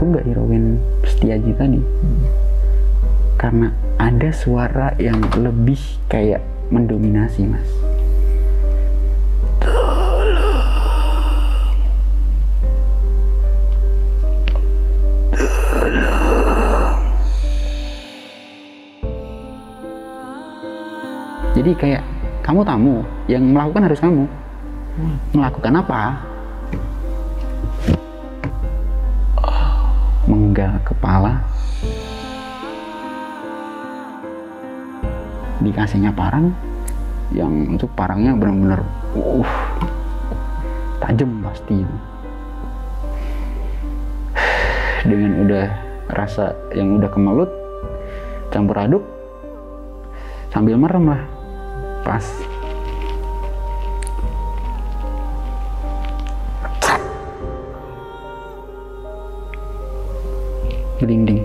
aku nggak hirauin Setiaji tadi karena ada suara yang lebih kayak mendominasi, Mas. Jadi kayak kamu tamu, yang melakukan harus kamu. Melakukan apa? Menggal kepala, dikasihnya parang, yang itu parangnya benar-benar tajam pasti itu. Dengan udah rasa yang udah kemelut, campur aduk, sambil merem lah. Pas gelinding.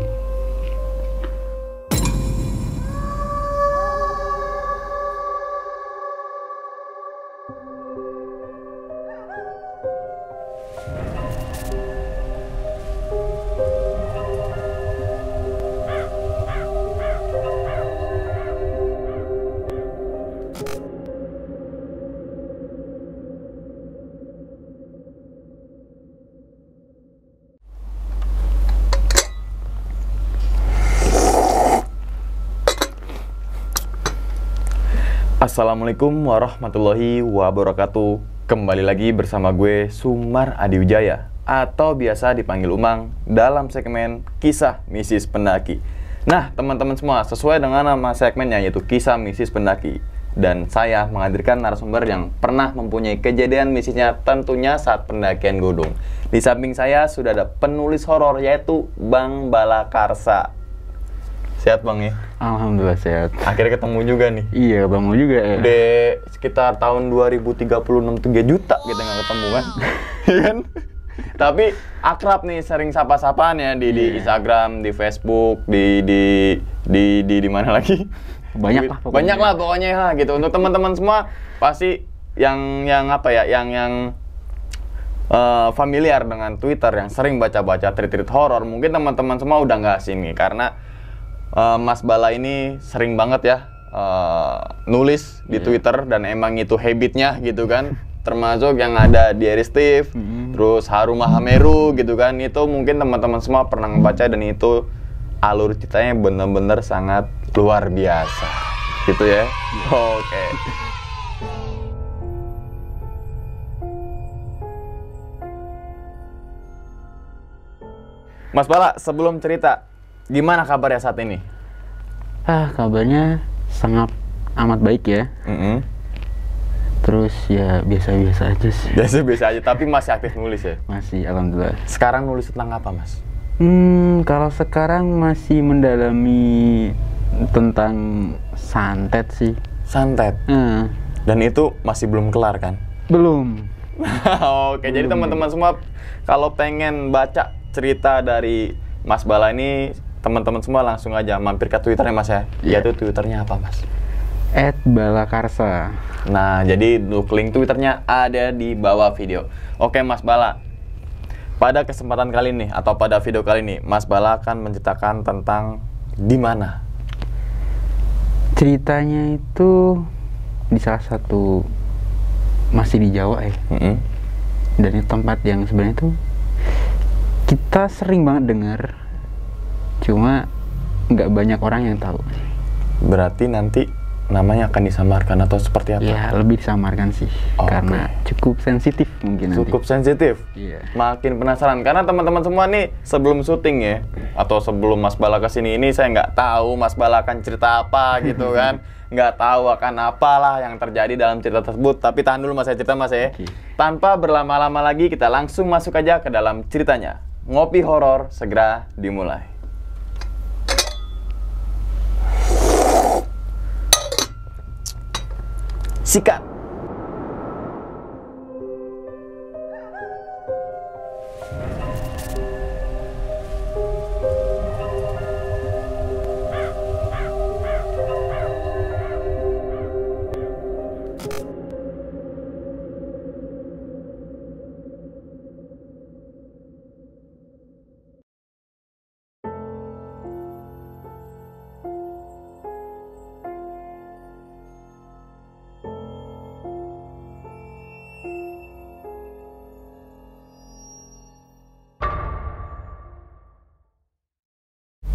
Assalamualaikum warahmatullahi wabarakatuh. Kembali lagi bersama gue Sumar Adiwijaya, atau biasa dipanggil Umang, dalam segmen Kisah Mistis Pendaki. Nah teman-teman semua, sesuai dengan nama segmennya yaitu Kisah Mistis Pendaki, dan saya menghadirkan narasumber yang pernah mempunyai kejadian mistisnya tentunya saat pendakian gunung. Di samping saya sudah ada penulis horor yaitu Bang Balakarsa. Sehat Bang ya? Alhamdulillah sehat. Akhirnya ketemu juga nih. Iya, Bang juga ya. Udah sekitar tahun 2036 3 juta kita nggak ketemu kan? Iya kan? Tapi akrab nih, sering sapa-sapaan ya di Instagram, di Facebook, di mana lagi? Banyak lah pokoknya. Banyak lah pokoknya lah gitu. Untuk teman-teman semua pasti yang apa ya, yang familiar dengan Twitter, yang sering baca-baca tweet-tweet horor, mungkin teman-teman semua udah nggak asing nih karena Mas Bala ini sering banget ya nulis di Twitter, dan emang itu habitnya gitu kan. Termasuk yang ada di Steve, terus Haru Mahameru gitu kan. Itu mungkin teman-teman semua pernah membaca, dan itu alur ceritanya bener-bener sangat luar biasa gitu ya. Oke. Mas Bala, sebelum cerita, gimana kabarnya saat ini? Kabarnya sangat amat baik ya. Terus ya biasa-biasa aja sih. Biasa-biasa aja, tapi masih aktif nulis ya? Masih, alhamdulillah. Sekarang nulis tentang apa, Mas? Kalau sekarang masih mendalami tentang santet sih. Santet? Dan itu masih belum kelar kan? Belum. Oke, jadi teman-teman semua kalau pengen baca cerita dari Mas Bala ini, teman-teman semua langsung aja mampir ke Twitternya Mas ya. Yaitu Twitternya apa Mas? @balakarsa. Nah, jadi link Twitternya ada di bawah video. Oke Mas Bala, pada kesempatan kali ini atau pada video kali ini, Mas Bala akan menceritakan tentang di mana? Ceritanya itu di salah satu, masih di Jawa ya. Dan itu tempat yang sebenarnya itu kita sering banget dengar, cuma nggak banyak orang yang tahu. Berarti nanti namanya akan disamarkan atau seperti apa? Ya, lebih disamarkan sih, karena cukup sensitif mungkin nanti. Cukup sensitif? Iya. Makin penasaran, karena teman-teman semua nih sebelum syuting ya, atau sebelum Mas Bala kesini ini, saya nggak tahu Mas Bala akan cerita apa gitu kan. Nggak tahu akan apalah yang terjadi dalam cerita tersebut. Tapi tahan dulu Mas, saya cerita Mas ya. Tanpa berlama-lama lagi, kita langsung masuk aja ke dalam ceritanya. Ngopi horor segera dimulai. Sikat.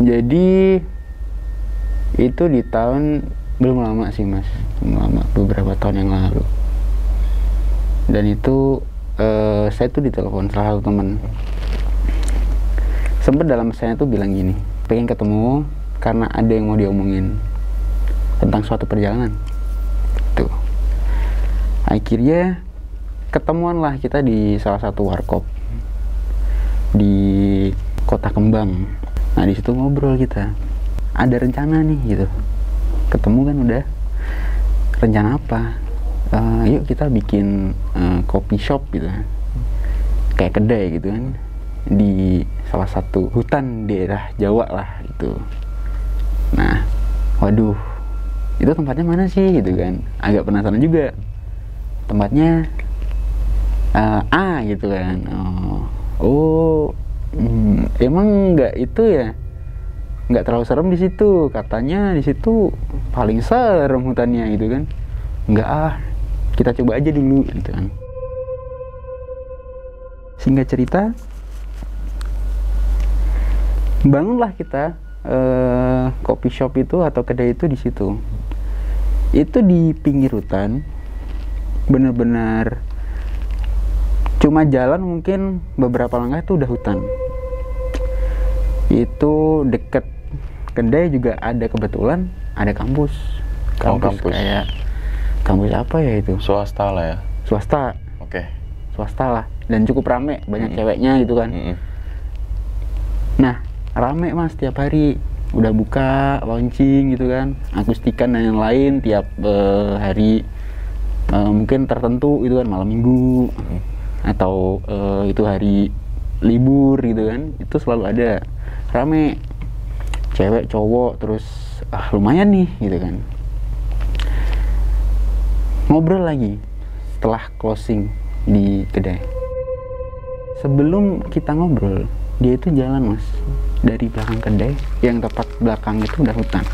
Jadi itu di tahun belum lama sih mas, belum lama, beberapa tahun yang lalu. Dan itu saya tuh ditelepon salah satu teman. Sempet dalam saya tuh bilang gini, pengen ketemu karena ada yang mau diomongin tentang suatu perjalanan. Tuh. Akhirnya ketemuan lah kita di salah satu warkop di Kota Kembang. Nah di situ ngobrol kita. Ada rencana nih gitu. Ketemu kan udah. Rencana apa? Yuk kita bikin coffee shop gitu. Kayak kedai gitu kan. Di salah satu hutan daerah Jawa lah gitu. Nah, waduh, itu tempatnya mana sih gitu kan? Agak penasaran juga. Tempatnya A gitu kan. Emang nggak itu ya? Nggak terlalu serem di situ. Katanya di situ paling serem hutannya gitu kan? Nggak kita coba aja dulu gitu kan. Singkat cerita, bangunlah kita coffee shop itu atau kedai itu di situ. Itu di pinggir hutan, bener-bener cuma jalan mungkin beberapa langkah itu udah hutan. Itu deket kedai juga ada kebetulan ada kampus. Kampus. Kayak kampus apa ya itu? Swasta lah ya. Swasta. Oke. Swasta lah, dan cukup rame, banyak ceweknya gitu kan. Nah rame mas tiap hari, udah buka launching gitu kan, akustikan dan yang lain tiap hari, mungkin tertentu itu kan malam minggu atau itu hari libur gitu kan, itu selalu ada rame cewek cowok, terus lumayan nih gitu kan. Ngobrol lagi setelah closing di kedai. Sebelum kita ngobrol, dia itu jalan mas dari belakang kedai, yang tepat belakang itu udah hutan.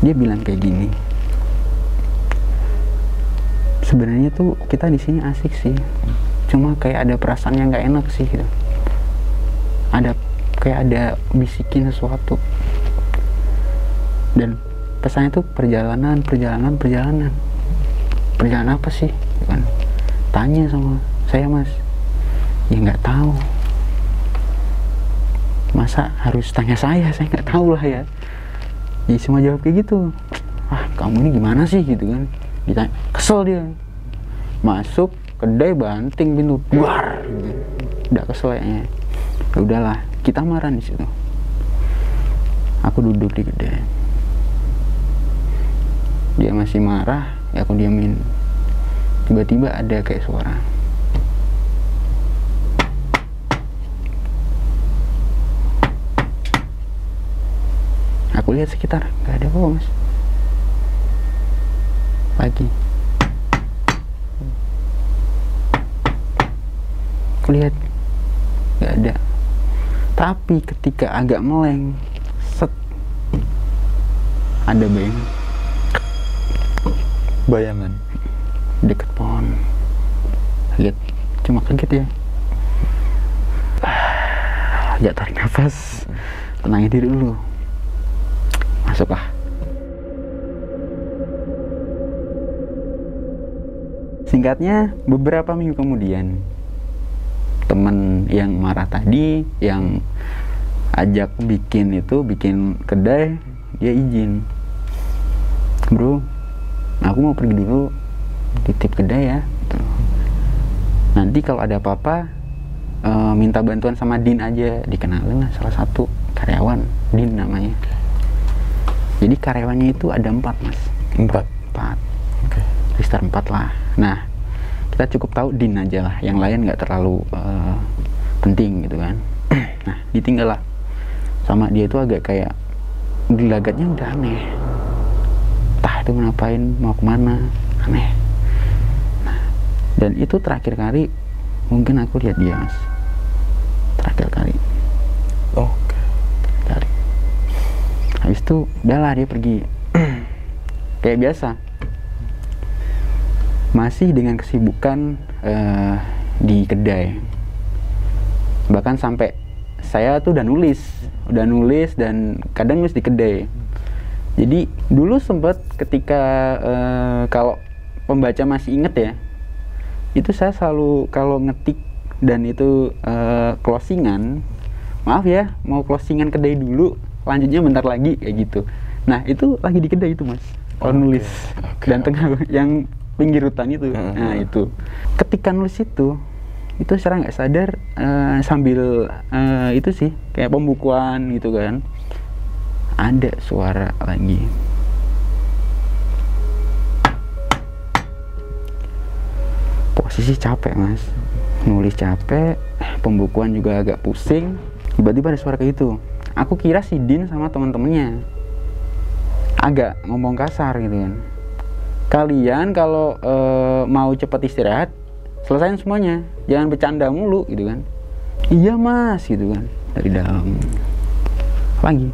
Dia bilang kayak gini, sebenarnya tuh kita di sini asik sih, cuma kayak ada perasaan yang nggak enak sih gitu. Kayak ada bisikin sesuatu, dan pesannya tuh perjalanan apa sih kan? Tanya sama saya mas, ya nggak tahu. Masa harus tanya saya nggak tahu lah ya. Ya cuma jawab kayak gitu. Kamu ini gimana sih gitu kan. Ditanya, kesel dia. Masuk kedai banting pintu, buar gitu. Udah kesel kayaknya. Ya udahlah, kita marah di situ. Aku duduk di kedai. Dia masih marah, ya aku diamin. Tiba-tiba ada kayak suara. Aku lihat sekitar, nggak ada apa-apa mas. Lagi aku lihat nggak ada, tapi ketika agak meleng, set, ada bayangan deket pohon. Kaget, cuma kaget ya. Agak tarik nafas, tenangin diri dulu. Masuklah. Singkatnya, beberapa minggu kemudian, teman yang marah tadi, yang ajak bikin kedai, dia izin, bro, aku mau pergi dulu, titip kedai ya. Nanti kalau ada apa-apa, minta bantuan sama Din aja. Dikenalin lah salah satu karyawan, Din namanya. Jadi karyawannya itu ada 4 mas. 4. Oke. Sekitar 4 lah. Nah, kita cukup tahu Din aja lah. Yang lain nggak terlalu penting gitu kan. Nah, ditinggal lah. Sama dia itu agak kayak gelagatnya udah aneh. Entah itu ngapain, mau kemana, aneh. Nah, dan itu terakhir kali mungkin aku lihat dia mas. Terakhir kali. Oke. Habis itu udahlah dia pergi. Kayak biasa, masih dengan kesibukan di kedai. Bahkan sampai saya tuh udah nulis dan kadang nulis di kedai. Jadi dulu sempet ketika kalau pembaca masih inget ya, itu saya selalu kalau ngetik dan itu closingan, maaf ya mau closingan kedai dulu, lanjutnya bentar lagi kayak gitu. Nah itu lagi di kedai itu mas, kalau nulis dan tengah yang pinggir hutan itu. Nah itu ketika nulis itu secara nggak sadar sambil itu sih kayak pembukuan gitu kan, ada suara lagi. Posisi capek mas, nulis capek, pembukuan juga agak pusing, tiba-tiba ada suara kayak gitu. Aku kira si Din sama teman-temannya agak ngomong kasar gitu kan, kalian kalau mau cepat istirahat selesain semuanya, jangan bercanda mulu gitu kan. Iya mas gitu kan, dari dalam lagi.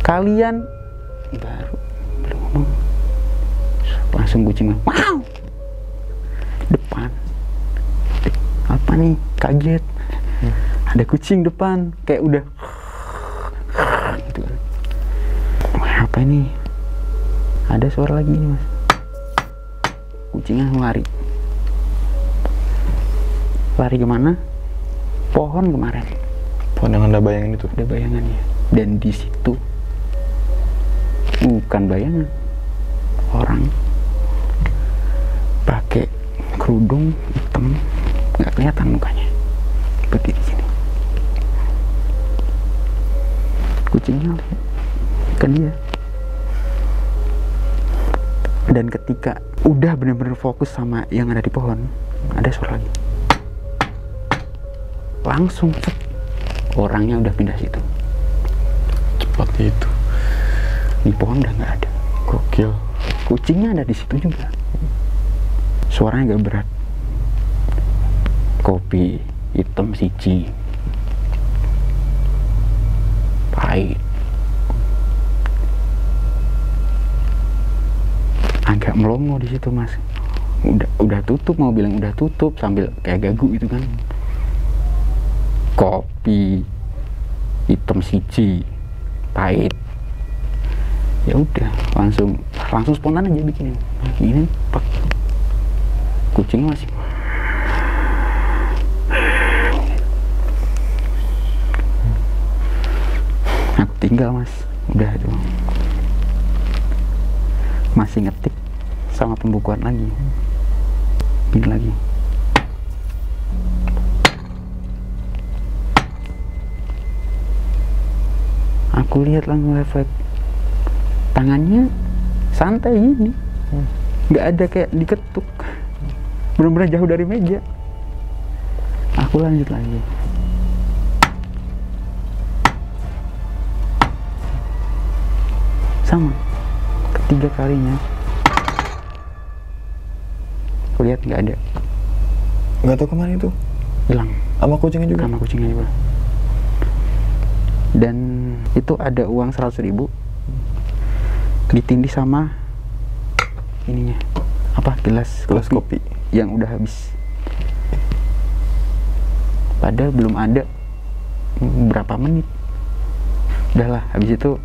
Kalian baru belum ngomong langsung kucing wow depan. Apa nih, kaget ada kucing depan kayak udah gitu kan. Apa ini, ada suara lagi nih mas, kucingnya lari kemana, pohon kemarin, pohon yang anda bayangin itu, ada bayangannya. Dan di situ bukan bayangan, orang pakai kerudung hitam, nggak kelihatan mukanya, berdiri sini. Kucingnya ke dia. Dan ketika udah bener-bener fokus sama yang ada di pohon, ada suara lagi, langsung orangnya udah pindah situ. Cepat itu. Di pohon udah nggak ada. Gokil. Kucingnya ada di situ juga. Suaranya agak berat. Kopi hitam siji, pahit, agak melongo di situ mas. Udah tutup, mau bilang udah tutup sambil kayak gagu gitu kan. Kopi hitam siji, pahit. Ya udah langsung spontan aja bikin ini pak. Kucingnya masih aku tinggal mas, udah itu masih ngetik sama pembukuan lagi, ini lagi. Aku lihat langsung refleks, tangannya santai gini, nggak ada kayak diketuk, bener-bener jauh dari meja. Aku lanjut lagi. Sama, ketiga kalinya aku lihat nggak ada. Nggak tahu kemana itu, hilang sama kucingnya juga. Sama kucingnya juga. Dan itu ada uang 100.000 ditindih sama ininya, apa, gelas kopi yang udah habis. Padahal belum ada berapa menit. Udahlah, habis itu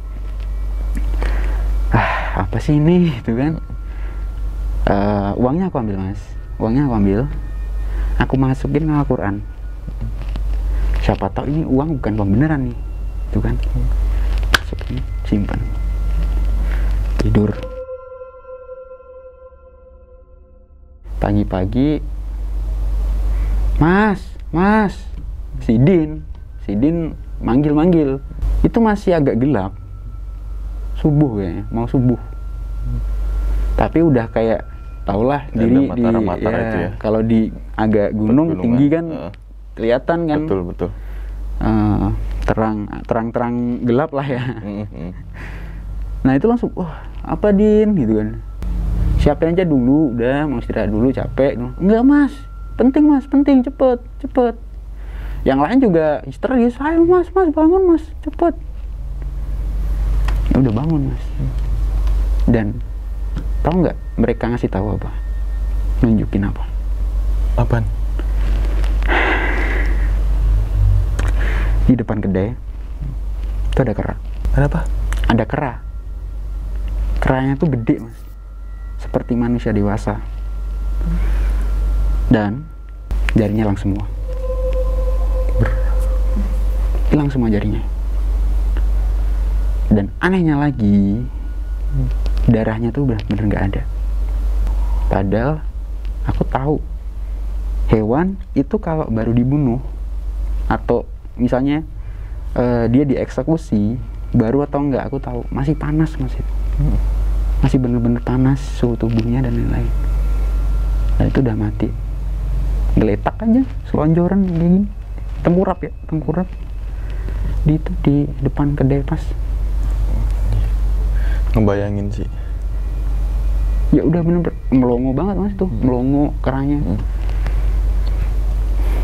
apa sih ini gitu kan. Uangnya aku ambil mas, aku masukin ke Al-Quran. Siapa tahu ini uang bukan uang beneran nih, itu kan. Masukin, simpan, tidur. Pagi-pagi, mas, si Din manggil. Itu masih agak gelap, subuh kayaknya, mau subuh. Tapi udah kayak taulah diri di ya. Kalau di agak gunung tinggi kan kelihatan kan. Betul. Terang gelap lah ya. Nah itu langsung, wah apa Din gitu kan. Siapin aja dulu, udah mau istirahat dulu, capek. Enggak mas, penting cepet. Yang lain juga histeris, ayo mas bangun mas, cepet. Ya udah bangun mas. Dan tahu nggak mereka ngasih tahu apa? Nunjukin apa? Apaan? Di depan kedai itu ada kera. Ada apa? Ada kera. Keranya tuh gede mas, seperti manusia dewasa, dan jarinya hilang semua. Hilang semua jarinya. Dan anehnya lagi, darahnya tuh benar-benar nggak ada. Padahal aku tahu hewan itu kalau baru dibunuh atau misalnya dia dieksekusi baru atau enggak, aku tahu masih panas mas itu. Masih bener-bener panas suhu tubuhnya dan lain-lain. Dan itu udah mati. Geletak aja, selonjoran gini. Tengkurap ya, tengkurap. Di itu di depan kedai pas. Ngebayangin sih. Ya udah bener melongo banget mas tuh, melongo keranya.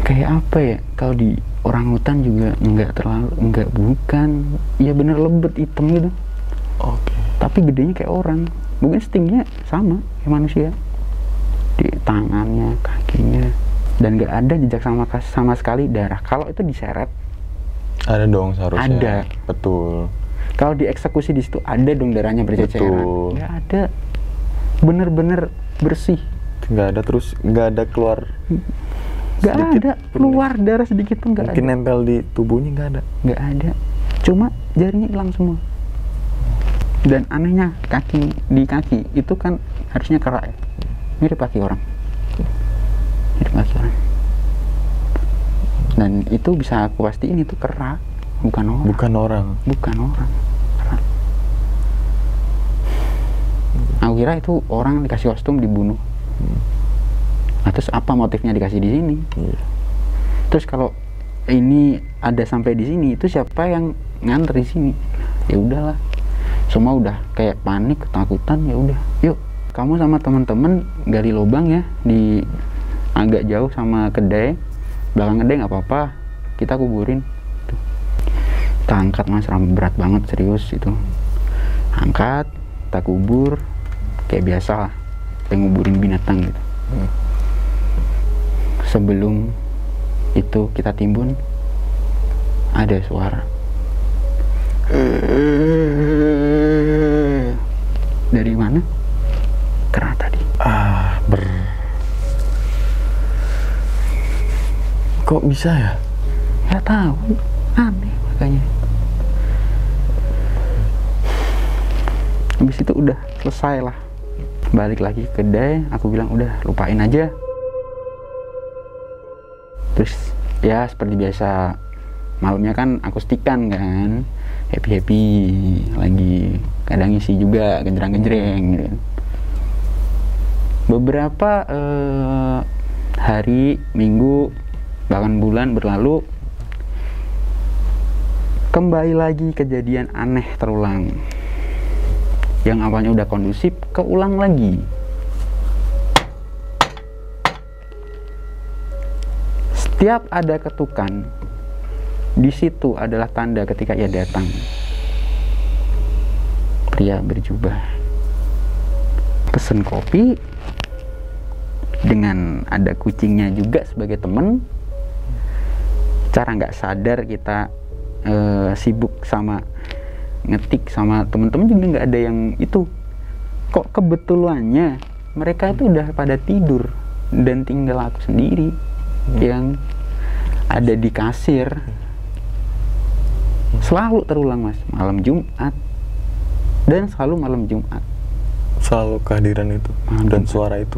Kayak apa ya? Kalau di orang hutan juga enggak bukan. Ya bener lebet hitam gitu. Oke. Tapi gedenya kayak orang. Mungkin setingginya sama kayak manusia. Di tangannya, kakinya, dan nggak ada jejak sama sekali darah. Kalau itu diseret, ada dong seharusnya. Ada. Betul. Kalau dieksekusi di situ ada dong darahnya berceceran. Betul. Nggak ada. Bener-bener bersih. Nggak ada, terus nggak ada keluar. Nggak ada keluar darah sedikit pun nggak ada. Mungkin nempel di tubuhnya nggak ada. Nggak ada. Cuma jarinya hilang semua. Dan anehnya di kaki itu kan harusnya kera ya. Mirip kaki orang. Mirip kaki orang. Dan itu bisa aku pastiin itu kera, bukan orang. Bukan orang. Bukan orang. Kera. Aku kira itu orang dikasih kostum dibunuh. Nah, terus apa motifnya dikasih di sini? Terus kalau ini ada sampai di sini, itu siapa yang nganter di sini? Ya udahlah. Semua udah kayak panik, ketakutan, ya udah. Yuk, kamu sama teman-teman gali lubang ya di agak jauh sama kedai. Belakang kedai nggak apa-apa, kita kuburin. Tuh. Kita angkat mas, berat banget serius itu. Angkat, kita kubur, kayak biasa lah, kayak nguburin binatang gitu. Sebelum itu kita timbun, ada suara. Dari mana? Kera tadi. Kok bisa ya? Nggak tahu, aneh makanya. Habis itu udah selesai lah. Balik lagi ke kedai, aku bilang udah lupain aja. Terus ya seperti biasa, malamnya kan akustikan kan, happy lagi, kadang isi juga genjreng-genjreng gitu. Beberapa hari, minggu, bahkan bulan berlalu, kembali lagi kejadian aneh terulang. Yang awalnya udah kondusif, keulang lagi. Setiap ada ketukan, di situ adalah tanda ketika ia datang. Pria berjubah pesen kopi dengan ada kucingnya juga sebagai temen. Cara nggak sadar kita sibuk sama ngetik sama temen-temen juga nggak ada yang itu. Kok kebetulannya mereka itu udah pada tidur dan tinggal aku sendiri yang ada di kasir. Selalu terulang mas, malam Jumat, dan selalu malam Jumat. Selalu kehadiran itu malam dan Jumat. Suara itu.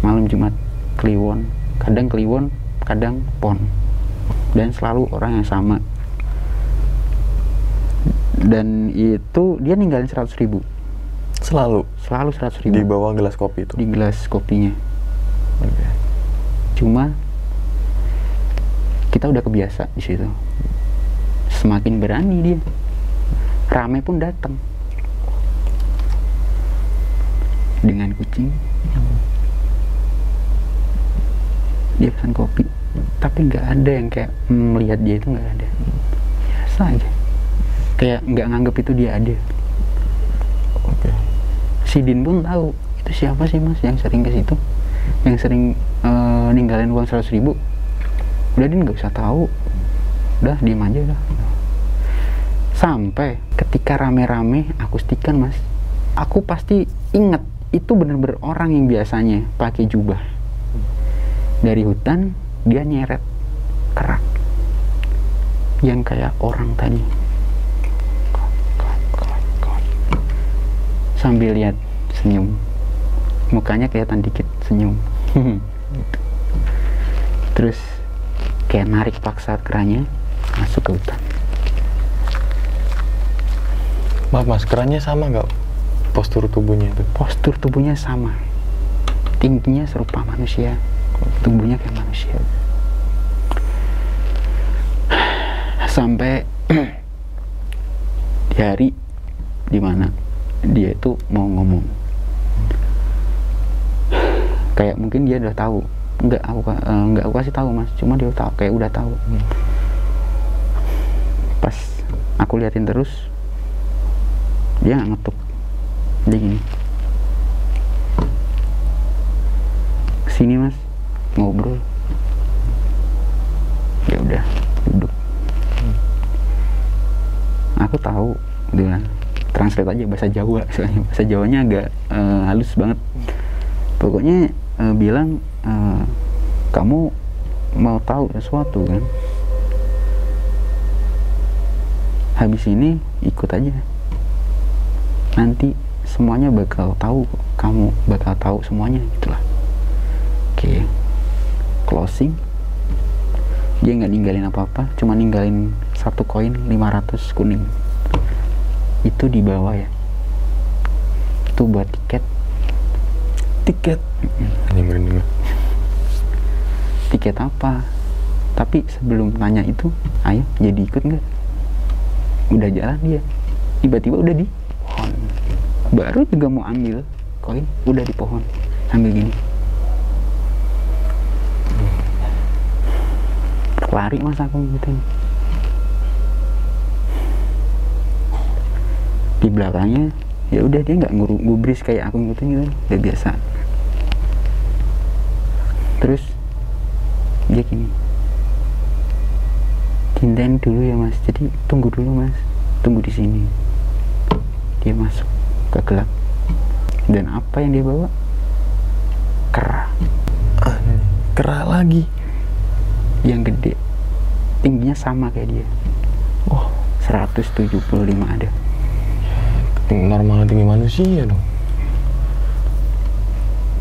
Malam Jumat, Kliwon, kadang Pon, dan selalu orang yang sama. Dan itu dia ninggalin 100.000. Selalu 100.000 di bawah gelas kopi itu. di gelas kopinya. Okay. Cuma kita udah kebiasa di situ. Semakin berani dia, rame pun datang dengan kucing. Dia pesan kopi, tapi nggak ada yang kayak melihat dia, itu nggak ada. Biasa aja, kayak nggak nganggep itu dia ada. Oke. Si Din pun tahu itu siapa sih mas yang sering ke situ. yang sering ninggalin uang 100.000, udah dia nggak usah tahu, udah diem aja udah. Sampai ketika rame-rame akustikan mas, aku pasti inget itu bener-bener orang yang biasanya pakai jubah dari hutan, dia nyeret kerak yang kayak orang tadi, sambil lihat senyum, mukanya kelihatan dikit senyum. Terus kayak narik paksa kerannya masuk ke hutan. Maaf mas, kerannya sama nggak postur tubuhnya itu? Postur tubuhnya sama, tingginya serupa manusia, tubuhnya kayak manusia. Sampai di hari dimana dia itu mau ngomong, kayak mungkin dia udah tahu, nggak aku kasih tahu mas, cuma dia tahu, kayak udah tahu. Pas aku liatin terus, dia nggak ngetuk, dia gini, sini mas, ngobrol. Ya udah duduk. Aku tahu, dia translate aja bahasa Jawa, soalnya bahasa Jawanya agak halus banget. Pokoknya bilang, kamu mau tahu sesuatu kan? Habis ini ikut aja. Nanti semuanya bakal tahu, kamu bakal tahu semuanya, gitulah. Oke. Closing. Dia nggak ninggalin apa-apa, cuma ninggalin 1 koin 500 kuning. Itu dibawa ya. Itu buat tiket. Hanya merinding. Tiket apa? Tapi sebelum nanya itu, ayo jadi ikut nggak? Udah jalan dia, tiba-tiba udah di pohon. Baru juga mau ambil koin, udah di pohon, sambil gini. Lari mas aku ngikutin. Di belakangnya ya udah, dia nggak ngubris kayak aku ngikutin gitu, udah biasa. Terus dia gini, tindain dulu ya mas, jadi tunggu dulu mas, tunggu di sini. Dia masuk ke gelap, dan apa yang dia bawa? Kera. Kera lagi, yang gede, tingginya sama kayak dia. 175 ada. Normal tinggi manusia dong.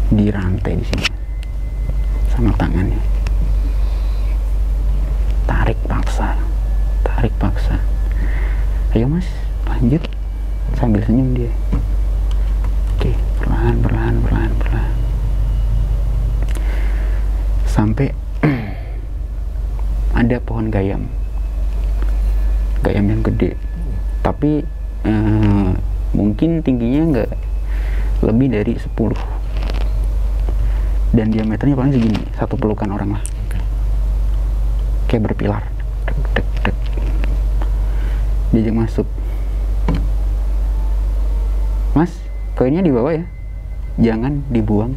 Dirantai di sini sama tangannya, tarik paksa. Ayo mas, lanjut, sambil senyum dia. Oke, perlahan. Sampai ada pohon gayam yang gede, tapi mungkin tingginya nggak lebih dari 10, dan diameternya paling segini, 1 pelukan orang lah. Kayak berpilar. Dek. Diajak masuk. Mas, koinnya dibawa ya, jangan dibuang,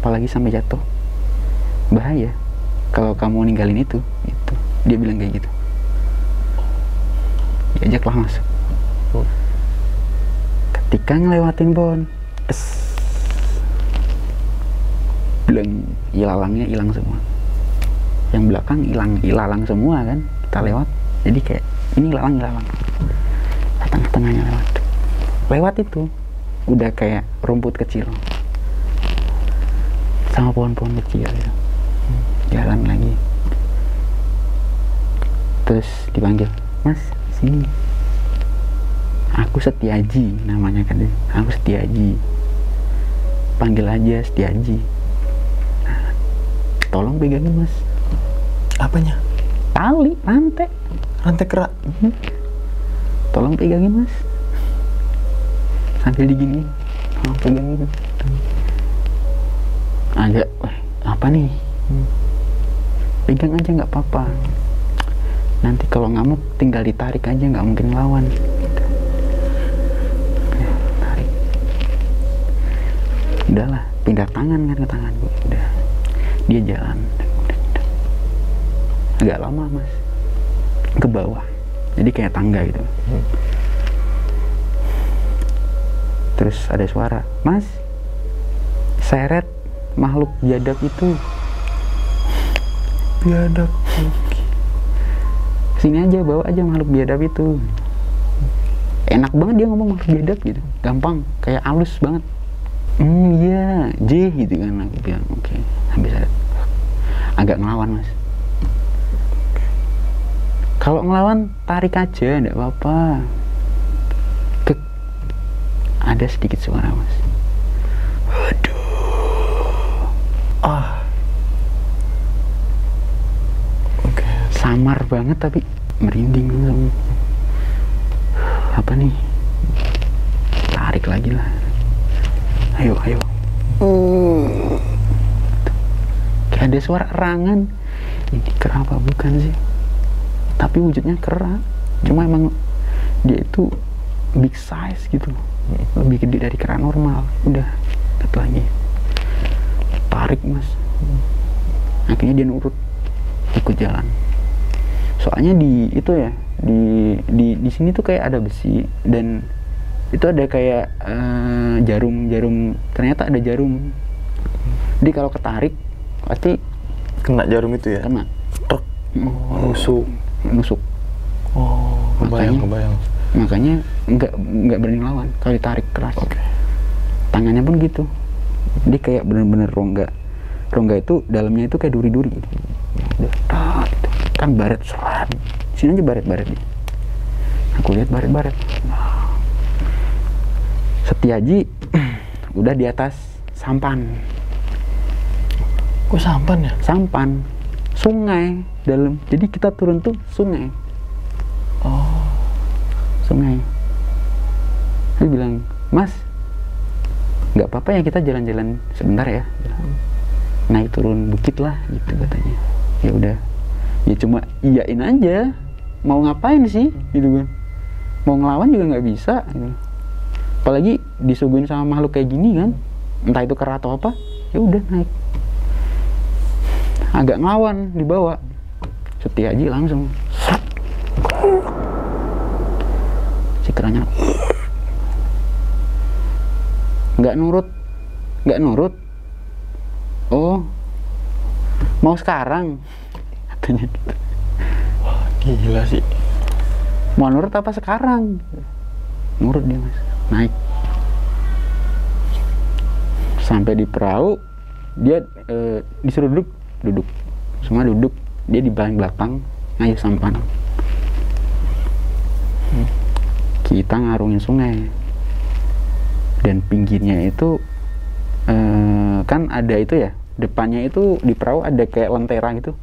apalagi sampai jatuh, bahaya kalau kamu ninggalin itu. Gitu. Dia bilang kayak gitu. Diajaklah masuk. Ketika ngelewatin pohon, bilang ilalangnya hilang semua, yang belakang ilalang semua kan, kita lewat, jadi kayak ini ilalang tengah-tengahnya lewat itu udah kayak rumput kecil sama pohon-pohon kecil gitu. Jalan lagi, terus dipanggil, mas sini, aku Setiaji namanya kan, aku Setiaji, panggil aja Setiaji. Nah, tolong pegangin mas. Apanya? Tali, rantai kera. Tolong pegangin mas, sambil digini, pegangin. Agak, apa nih? Pegang aja nggak apa-apa. Nanti kalau ngamuk tinggal ditarik aja, nggak mungkin lawan. Tarik. Udahlah, pindah tangan kan ke tangan gue. Udah. Dia jalan agak lama mas ke bawah, jadi kayak tangga gitu. Terus ada suara, mas seret makhluk biadab itu. Biadab. Sini aja, bawa aja makhluk biadab itu. Enak banget dia ngomong makhluk biadab gitu, gampang, kayak halus banget. Iya, J gitu kan, aku bilang oke. Habis agak ngelawan mas. Kalau ngelawan tarik aja, enggak apa-apa. Ada sedikit suara mas. Waduh. Oke. Samar banget tapi merinding langsung. Apa nih? Tarik lagi lah. Ayo. Kayak ada suara erangan. Ini kera apa bukan sih? Tapi wujudnya kera. Cuma emang dia itu big size gitu. Lebih gede dari kera normal. Udah, lihat lagi. Tarik mas. Akhirnya dia nurut, ikut jalan. Soalnya di itu ya, di sini tuh kayak ada besi dan itu ada kayak jarum, ternyata ada jarum. Jadi kalau ketarik pasti Kena jarum itu ya? kena. Nusuk. Oh, kebayang. Makanya nggak berani lawan kalau ditarik keras. Oke. Tangannya pun gitu. Dia kayak bener-bener rongga itu dalamnya itu kayak duri-duri gitu. Gitu. Kan baret serat. Sini aja baret dia. Aku lihat baret. Setiaji udah di atas sampan. Kok sampan ya? Sampan. Sungai dalam. Jadi kita turun tuh sungai. Oh. Sungai. Dia bilang, mas, nggak apa-apa ya kita jalan-jalan sebentar ya. Naik turun bukit lah gitu katanya. Ya udah. Ya cuma iyain aja. Mau ngapain sih gitu kan. Mau ngelawan juga nggak bisa gitu. Apalagi disuguhin sama makhluk kayak gini kan. Entah itu kera atau apa. Ya udah naik. Agak ngelawan dibawa. Setiaji langsung si keranya nggak nurut. Oh, mau sekarang katanya gitu. Wah, gila sih. Mau nurut apa sekarang? Nurut dia mas, naik sampai di perahu. Dia disuruh duduk, semua duduk. Dia di belakang, ayo sampan. Kita ngarungin sungai dan pinggirnya itu kan ada itu ya, depannya itu di perahu ada kayak lentera gitu.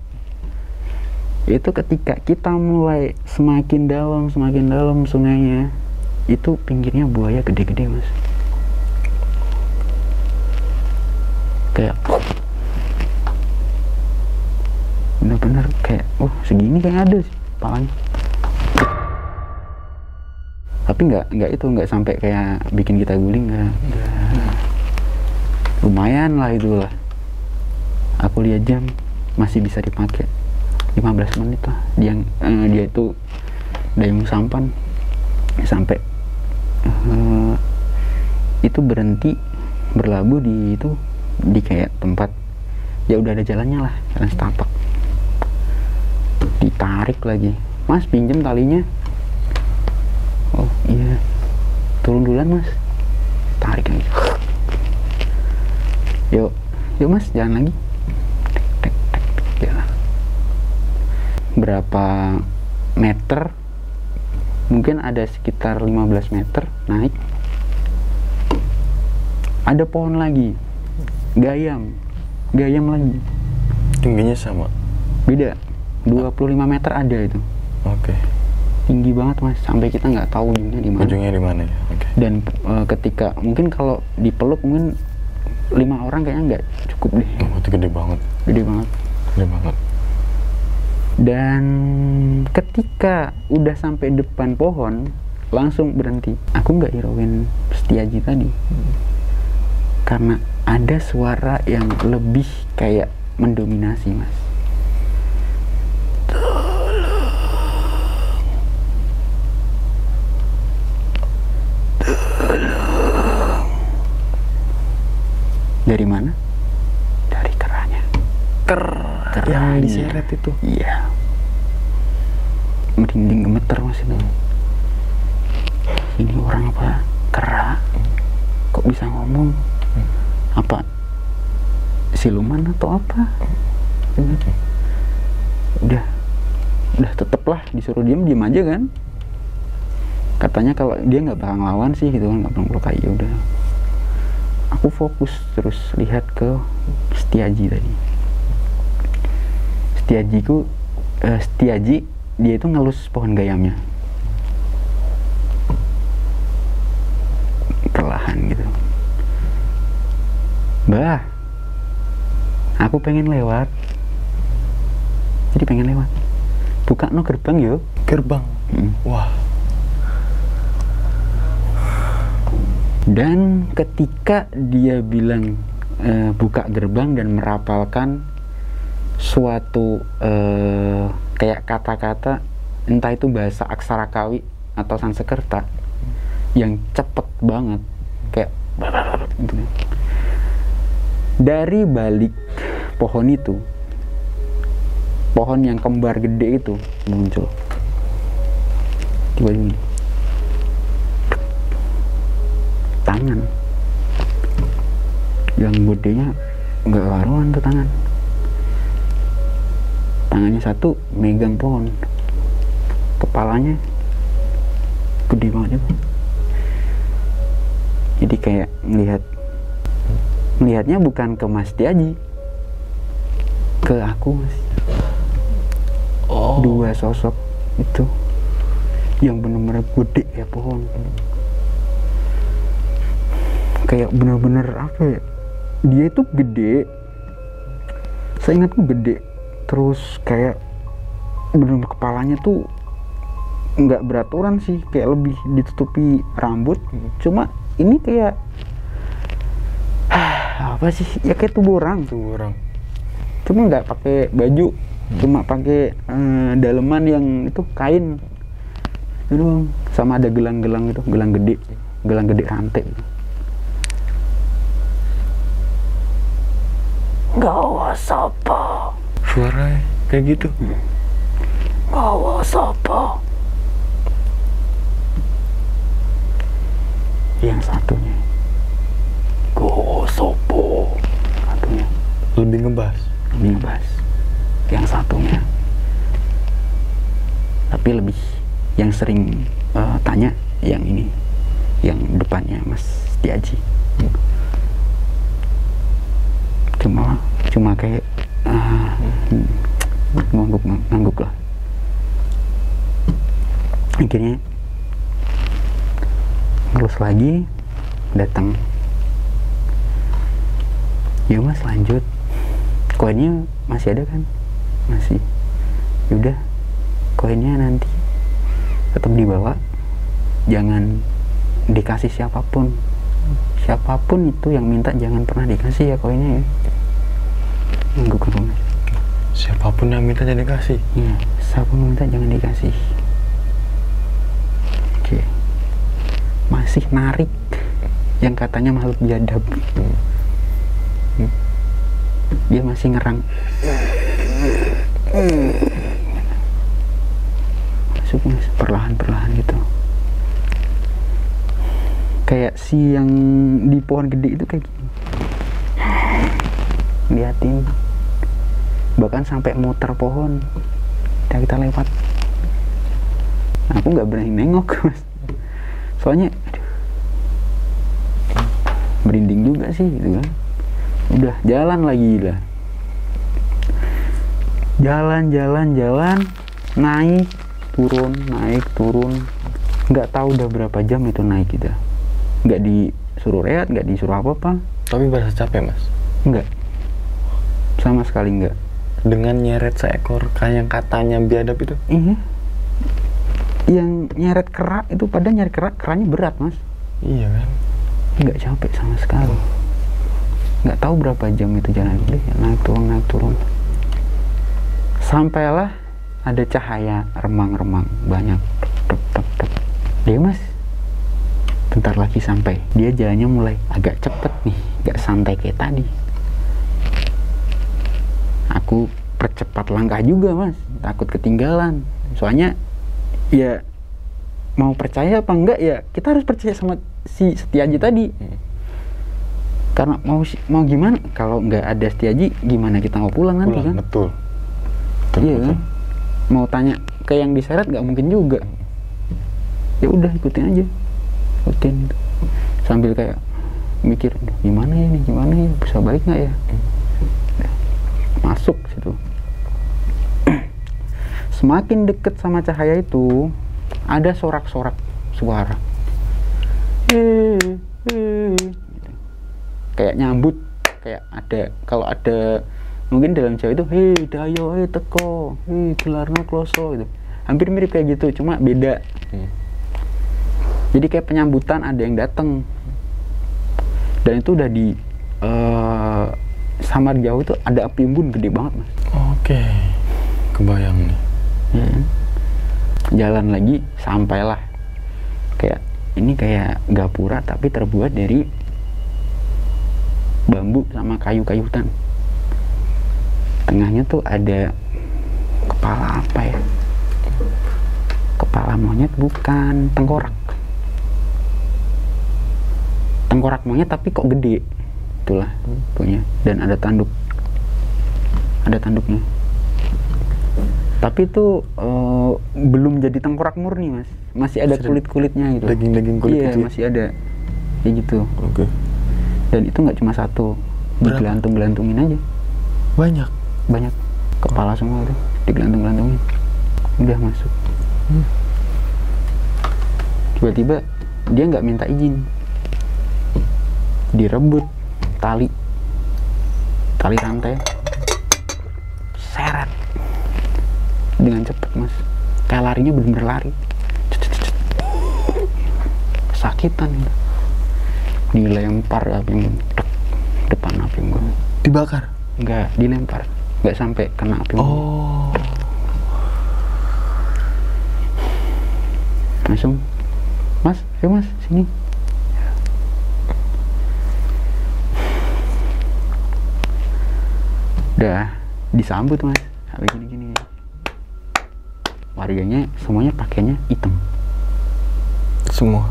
Itu ketika kita mulai semakin dalam sungainya, itu pinggirnya buaya gede-gede mas. Kayak bener-bener kayak segini kayak ada sih palanya. Tapi nggak sampai kayak bikin kita guling, nggak. Lumayan lah itulah. Aku lihat jam masih bisa dipakai 15 menit lah. Dia itu dayung sampan sampai itu berhenti berlabuh di kayak tempat ya udah ada jalannya lah, jalan setapak. Ditarik lagi, mas pinjem talinya. Oh iya, turun duluan mas. Tarik lagi. Yuk mas, jalan lagi. Tek, jalan. Berapa meter? Mungkin ada sekitar 15 meter naik. Ada pohon lagi. Gayam lagi. Tingginya sama? Beda. 25 meter ada itu. Oke. Tinggi banget mas, sampai kita nggak tahu ujungnya di mana. Ujungnya di mana ya? Oke. Dan ketika mungkin kalau dipeluk mungkin 5 orang kayaknya nggak cukup deh. Oh, itu gede banget. Gede banget. Dan ketika udah sampai depan pohon, langsung berhenti. Aku nggak hirauin Setiaji tadi, karena ada suara yang lebih kayak mendominasi, Mas. Dari mana? Dari kerahnya. Yang diseret itu. Iya. Merinding gemeter, Mas, itu. Ini orang apa? Kera. Kok bisa ngomong? Apa siluman atau apa? Udah tetep lah disuruh diem aja kan. Katanya kalau dia nggak bakal ngelawan sih gitu kan, nggak bakal melukai. Udah, aku fokus terus lihat ke Setiaji tadi. Setiaji dia itu ngelus pohon gayamnya perlahan gitu. Mbah, aku pengen lewat. Jadi pengen lewat. Buka no gerbang yo. Gerbang. Wah. Dan ketika dia bilang buka gerbang dan merapalkan suatu kayak kata-kata, entah itu bahasa aksara kawi atau Sanskerta yang cepet banget, kayak gitu. Dari balik pohon itu, pohon yang kembar gede itu muncul tiba-tiba tangan yang gedenya nggak karuan tuh tangannya satu megang pohon, kepalanya gede banget itu. Jadi kayak melihatnya bukan ke Mas Setiaji, ke aku, Mas. Oh. Dua sosok itu yang bener-bener gede ya pohon, kayak bener-bener apa ya, dia itu gede, seingatku gede, terus kayak bener-bener kepalanya tuh nggak beraturan sih, kayak lebih ditutupi rambut. Cuma ini kayak apa sih ya, kayak tubuh orang, cuma nggak pakai baju, cuma pakai daleman yang itu kain itu, sama ada gelang-gelang itu, gelang gede rantai gitu. Gawa sapa, Suara kayak gitu. gawa sapa. Yang satunya gawa sopo, satunya Lebih ngebas. yang satunya, tapi lebih yang sering tanya yang ini, yang depannya Mas Setiaji. Cuma kayak ngangguk lah. Akhirnya ngelus lagi, datang. Yuk Mas, lanjut. Koinnya masih ada kan? Masih. Yaudah, koinnya nanti tetap dibawa, jangan dikasih siapapun itu yang minta, jangan pernah dikasih ya koinnya ya. Ngangguk aku, Mas. Siapapun yang minta jangan dikasih. Iya, siapapun minta jangan dikasih. Oke. Masih narik yang katanya makhluk biadab. Dia masih ngerang. Masuk, Mas, perlahan-perlahan gitu. Kayak si yang di pohon gede itu kayak gini. Liatin. Bahkan sampai muter pohon. Kita lewat. Aku nggak berani nengok, Mas. Soalnya merinding juga sih gitu kan. Udah jalan lagi lah. Jalan, naik turun. Nggak tahu udah berapa jam itu naik kita. Nggak disuruh rehat, nggak disuruh apa-apa. Tapi berasa capek, Mas? Enggak. Sama sekali enggak. Dengan nyeret seekor kayak yang katanya biadab itu? Iya. Yang nyeret kera itu, padahal nyeret keranya berat, Mas. Iya kan? Enggak capek sama sekali. nggak tahu berapa jam itu jalan, naik turun. Sampailah ada cahaya remang-remang banyak. Dia mas, bentar lagi sampai. Dia jalannya mulai agak cepet nih, nggak santai kayak tadi. Aku percepat langkah juga mas, takut ketinggalan. Soalnya ya mau percaya apa enggak ya, kita harus percaya sama si Setiaji tadi. Karena mau gimana kalau nggak ada Setiaji, gimana kita mau pulang nanti kan? Betul. Iya kan? Mau tanya ke yang diseret nggak mungkin juga. Ya udah ikutin aja, sambil kayak mikir gimana ya bisa balik nggak ya. Masuk situ. Semakin deket sama cahaya itu ada sorak-sorak suara, kayak nyambut, kayak ada, kalau ada mungkin dalam Jawa itu hei dayo, hei teko, hei gelarno kloso, gitu. Hampir mirip kayak gitu, cuma beda. Jadi kayak penyambutan, ada yang datang. Dan itu udah di Samar Jauh itu ada api unggun gede banget mas. Oke, kebayang nih. Jalan lagi, sampailah kayak ini kayak gapura tapi terbuat dari bambu sama kayu-kayu hutan. Tengahnya tuh ada kepala apa ya? Kepala monyet, bukan, tengkorak. Tengkorak monyet tapi kok gede. Itulah punya. Dan ada tanduk. Ada tanduknya. Tapi itu belum jadi tengkorak murni mas. Masih ada kulit-kulitnya gitu. Daging-daging kulit iya, itu. masih ada. Kayak gitu. Oke. Dan itu nggak cuma satu. Digelantung-gelantungin aja. Banyak. Kepala semua itu digelantung-gelantungin. Udah masuk. Tiba-tiba dia nggak minta izin. Direbut tali rantai, seret dengan cepat mas, kayak larinya bener-bener lari, sakitan gitu. Dilempar api unggun, depan api unggun. Dibakar? Enggak, dilempar, nggak sampai kena api unggun. Oh. Langsung, mas, ayo mas, sini. Udah disambut mas, gini. Warganya semuanya pakainya hitam. Semua?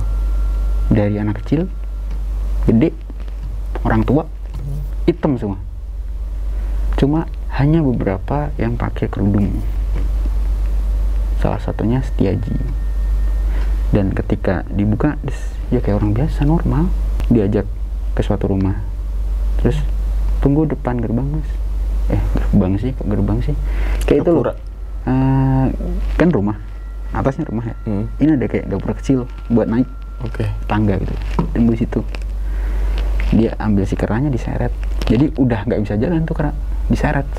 Dari anak kecil, gede, orang tua, hitam semua. Cuma hanya beberapa yang pakai kerudung. Salah satunya Setiaji. Dan ketika dibuka, ya kayak orang biasa, normal. Diajak ke suatu rumah. Terus, tunggu depan gerbang mas. Gerbang sih kayak itu loh, kan rumah atasnya rumah ya. Ini ada kayak dapur kecil buat naik tangga gitu, tunggu situ. Dia ambil si kerahnya, diseret, jadi udah nggak bisa jalan tuh kerah, diseret,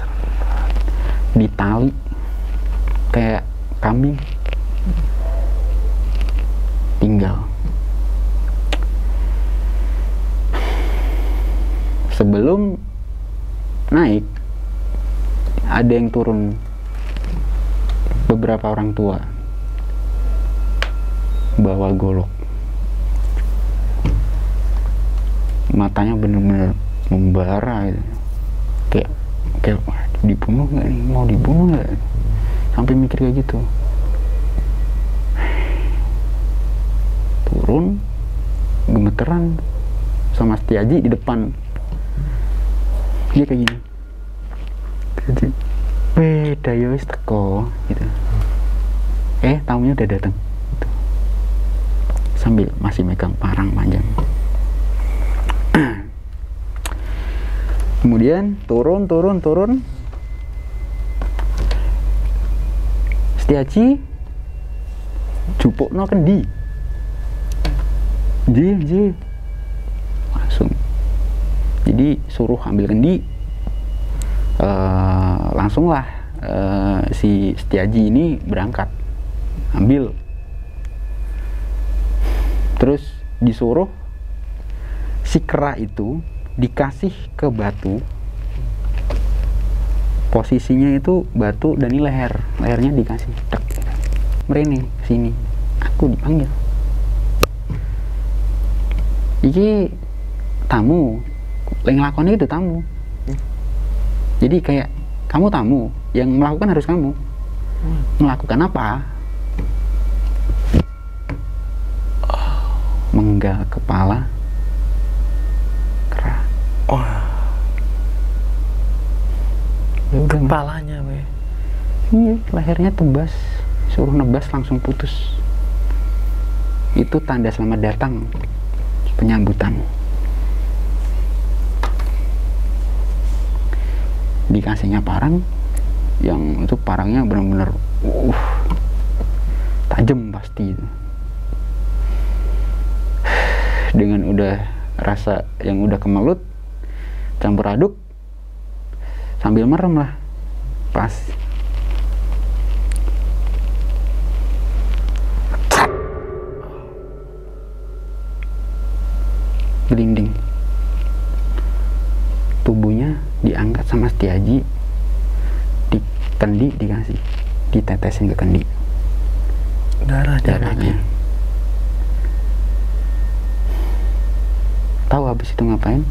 ditali kayak kambing, tinggal. Sebelum naik ada yang turun, beberapa orang tua bawa golok, matanya bener-bener membara gitu. kayak dibunuh nggak nih, mau dibunuh nggak, sampai mikir kayak gitu. Turun gemeteran sama Setiaji di depan, dia kayak gini, weh dayo wis teko gitu. Tamunya udah datang gitu. Sambil masih megang parang panjang. Kemudian turun. Setiaji jupukno kendi. Ji. Langsung. Jadi suruh ambil kendi. Langsunglah si Setiaji ini berangkat ambil, terus disuruh si kera itu dikasih ke batu, posisinya itu batu dan ini lehernya dikasih tek, merene sini, aku dipanggil. Iki tamu, yang ngelakuin itu tamu. Jadi kayak kamu tamu, yang melakukan harus kamu. Melakukan apa? Menggal kepala Kera. Ya udah, Kepalanya, Be. iya, lehernya tebas, suruh nebas langsung putus. Itu tanda selamat datang, penyambutan. Dikasihnya parang, yang itu parangnya benar-benar tajam pasti. Dengan udah rasa yang udah kemelut, campur aduk, sambil merem lah, pas. Gelinding. Tubuhnya diangkat sama Setiaji, di kendi dikasih, ditetesin ke kendi. Darahnya. Tahu habis itu ngapain?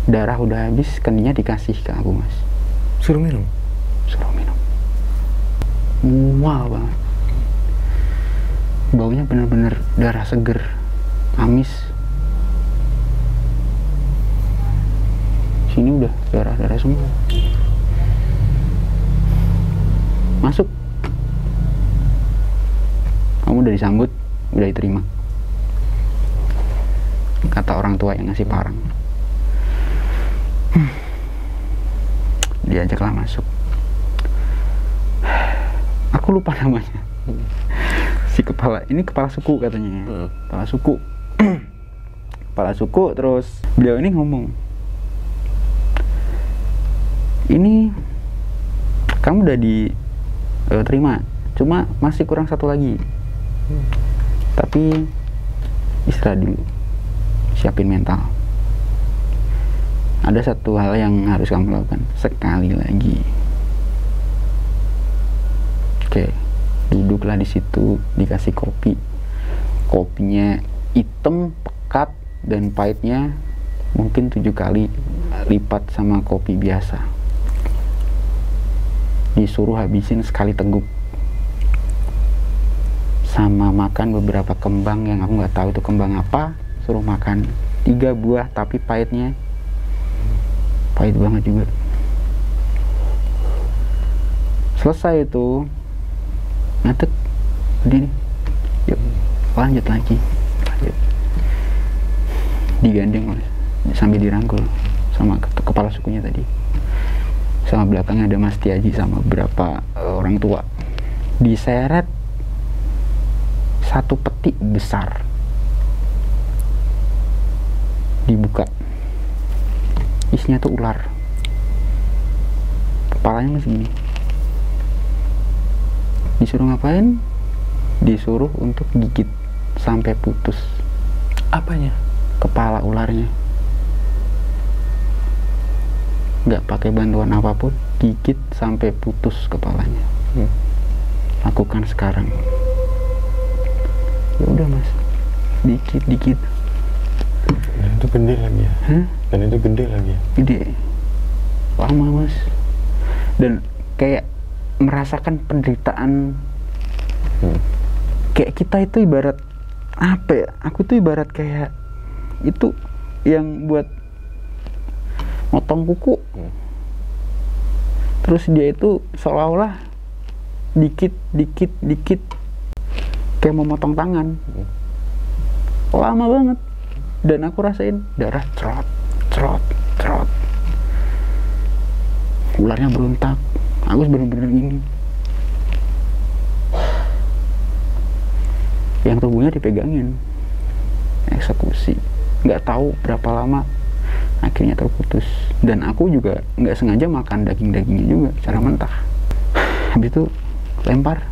Darah udah habis, kendinya dikasih ke aku, Mas. Suruh minum. Wow banget. Baunya bener-bener darah seger, amis. Sini udah darah semua. Masuk. Kamu udah disambut, udah diterima. Kata orang tua yang ngasih parang. Diajaklah masuk. Aku lupa namanya. Si kepala, ini kepala suku katanya. Kepala suku. Kepala suku, terus beliau ini ngomong, ini kamu udah diterima, cuma masih kurang satu lagi. Tapi istirahat dulu, siapin mental. Ada satu hal yang harus kamu lakukan sekali lagi. Oke, duduklah di situ, dikasih kopi. Kopinya hitam, pekat, dan pahitnya mungkin 7 kali lipat sama kopi biasa. Disuruh habisin sekali teguk. Sama makan beberapa kembang yang aku nggak tahu itu kembang apa. Suruh makan 3 buah, tapi pahit banget juga. Selesai itu, ngadeg, berdiri, yuk lanjut lagi, digandeng sambil dirangkul sama kepala sukunya tadi. Sama belakangnya ada Mas Tiaji sama beberapa orang tua. Diseret satu peti besar, dibuka, isinya tuh ular, kepalanya masih gini. Disuruh ngapain? Disuruh untuk gigit sampai putus. Apanya? Kepala ularnya. Nggak pakai bantuan apapun, gigit sampai putus kepalanya. Lakukan sekarang. Ya udah, Mas, dikit. Dan itu gede lagi ya? Dan itu gede lagi ya? Gede. Lama, Mas. Dan kayak merasakan penderitaan. Kayak kita itu ibarat apa ya? Aku tuh ibarat kayak itu yang buat motong kuku. Terus dia itu seolah-olah dikit kayak mau motong tangan. Lama banget. Dan aku rasain darah cerot. Ularnya berontak. Aku bener-bener gini. Yang tubuhnya dipegangin. Eksekusi. Nggak tahu berapa lama akhirnya terputus. Dan aku juga nggak sengaja makan daging-dagingnya juga secara mentah. Habis itu lempar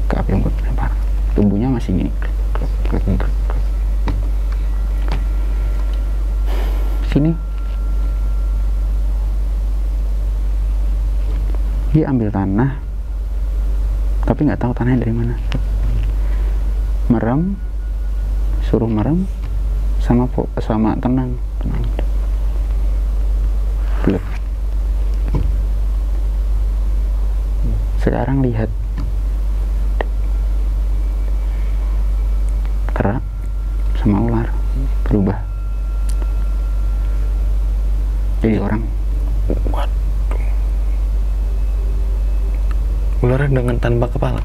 ke api unggun, lempar. Tubuhnya masih gini. sini. Dia ambil tanah, tapi nggak tahu tanahnya dari mana. Merem, suruh merem, sama tenang. Blek. Sekarang lihat, kerak sama ular berubah jadi orang. Waduh. Ularnya dengan tanpa kepala.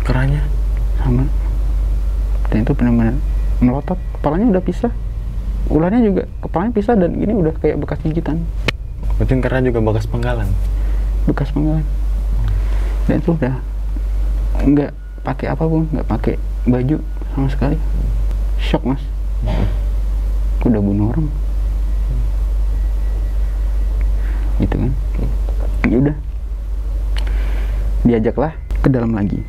Keraknya Sama. Dan itu benar-benar melotot, kepalanya udah pisah, ularnya juga kepalanya pisah, dan ini udah kayak bekas gigitan. Berarti keranya juga bekas penggalan. Dan itu udah nggak pakai apapun, nggak pakai baju sama sekali. Shock, Mas. Udah bunuh orang. Gitu kan. Ya udah, diajaklah ke dalam lagi.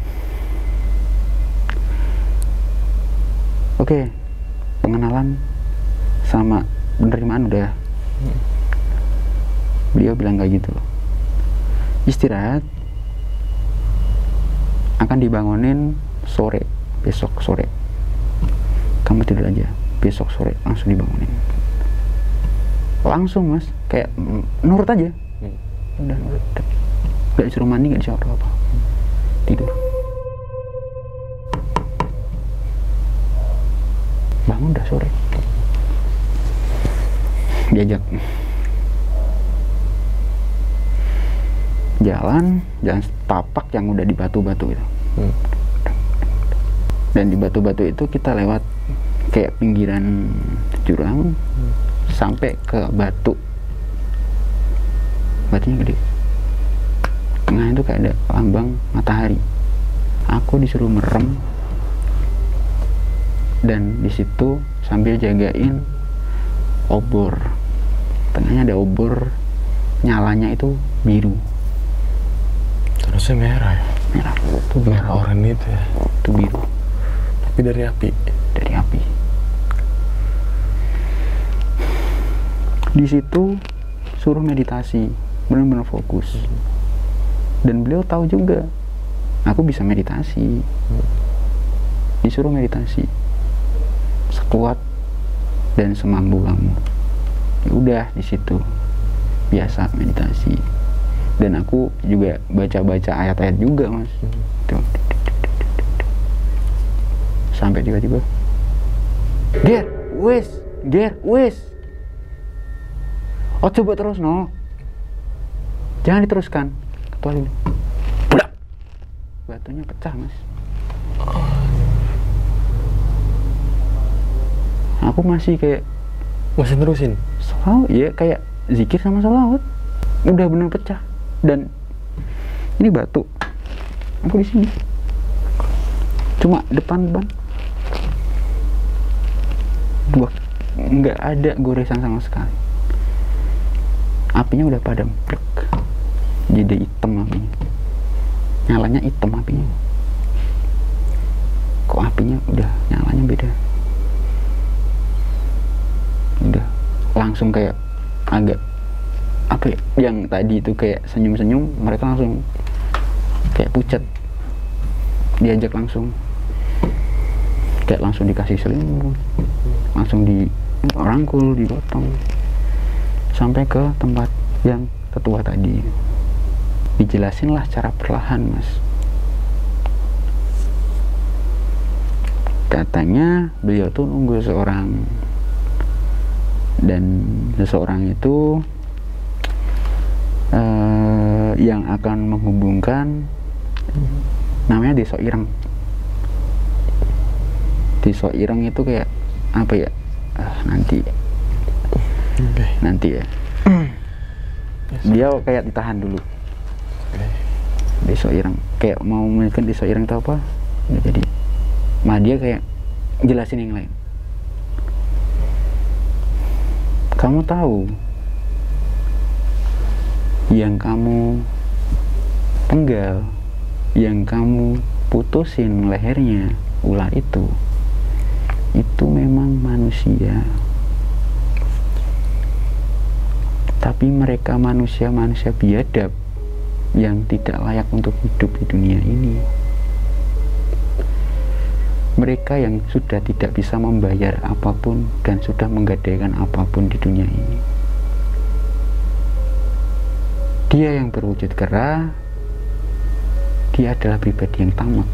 Oke, pengenalan sama penerimaan udah. Beliau bilang kayak gitu, istirahat, akan dibangunin sore, besok sore. Kamu tidur aja, besok sore langsung dibangunin. Langsung, Mas, kayak nurut aja. Udah nurut. Gak disuruh mandi, gak disuruh apa. Tidur. Bangun udah sore. Diajak jalan tapak yang udah di batu-batu itu. Dan di batu-batu itu kita lewat kayak pinggiran jurang sampai ke batu. Batunya gede. Tengah itu kayak ada lambang matahari. Aku disuruh merem, dan di situ sambil jagain obor. Tengahnya ada obor, nyalanya itu biru. Terusnya merah ya? Merah. Itu Merah oranye itu ya? Itu biru. Tapi dari api? Dari api. Di situ suruh meditasi, benar-benar fokus. Dan beliau tahu juga aku bisa meditasi. Disuruh meditasi sekuat dan semampu kamu. Ya udah, di situ biasa meditasi. Dan aku juga baca-baca ayat-ayat juga, Mas. Tuh. Sampai tiba-tiba, Ger, wis. Oh, coba terus, no. Jangan diteruskan. Ketua dulu. Budak. Batunya pecah, Mas. Aku masih kayak masih terusin? Selalu, ya kayak zikir sama salawat. Udah bener pecah. Dan ini batu. Aku di sini. Cuma depan ban. Nggak ada goresan sama sekali. Apinya udah padam. Jadi hitam apinya. Nyalanya hitam apinya. Kok apinya udah nyalanya beda. Udah langsung kayak agak apa ya, yang tadi itu kayak senyum-senyum, mereka langsung kayak pucat. Diajak langsung kayak langsung dikasih selimut, langsung dirangkul, digotong sampai ke tempat yang tetua tadi. Dijelasin lah cara perlahan, Mas. Katanya beliau tuh nunggu seorang, dan seseorang itu yang akan menghubungkan, namanya Deso Ireng. Deso Ireng itu kayak apa ya? Nanti ya. Dia kayak ditahan dulu. Deso Ireng kayak mau memiliki Deso Ireng itu apa? Nggak jadi. Nah, dia kayak jelasin yang lain. Kamu tahu yang kamu penggal, yang kamu putusin lehernya ular itu memang manusia. Tapi mereka manusia-manusia biadab yang tidak layak untuk hidup di dunia ini. Mereka yang sudah tidak bisa membayar apapun dan sudah menggadaikan apapun di dunia ini. Dia yang berwujud kera, dia adalah pribadi yang tamak.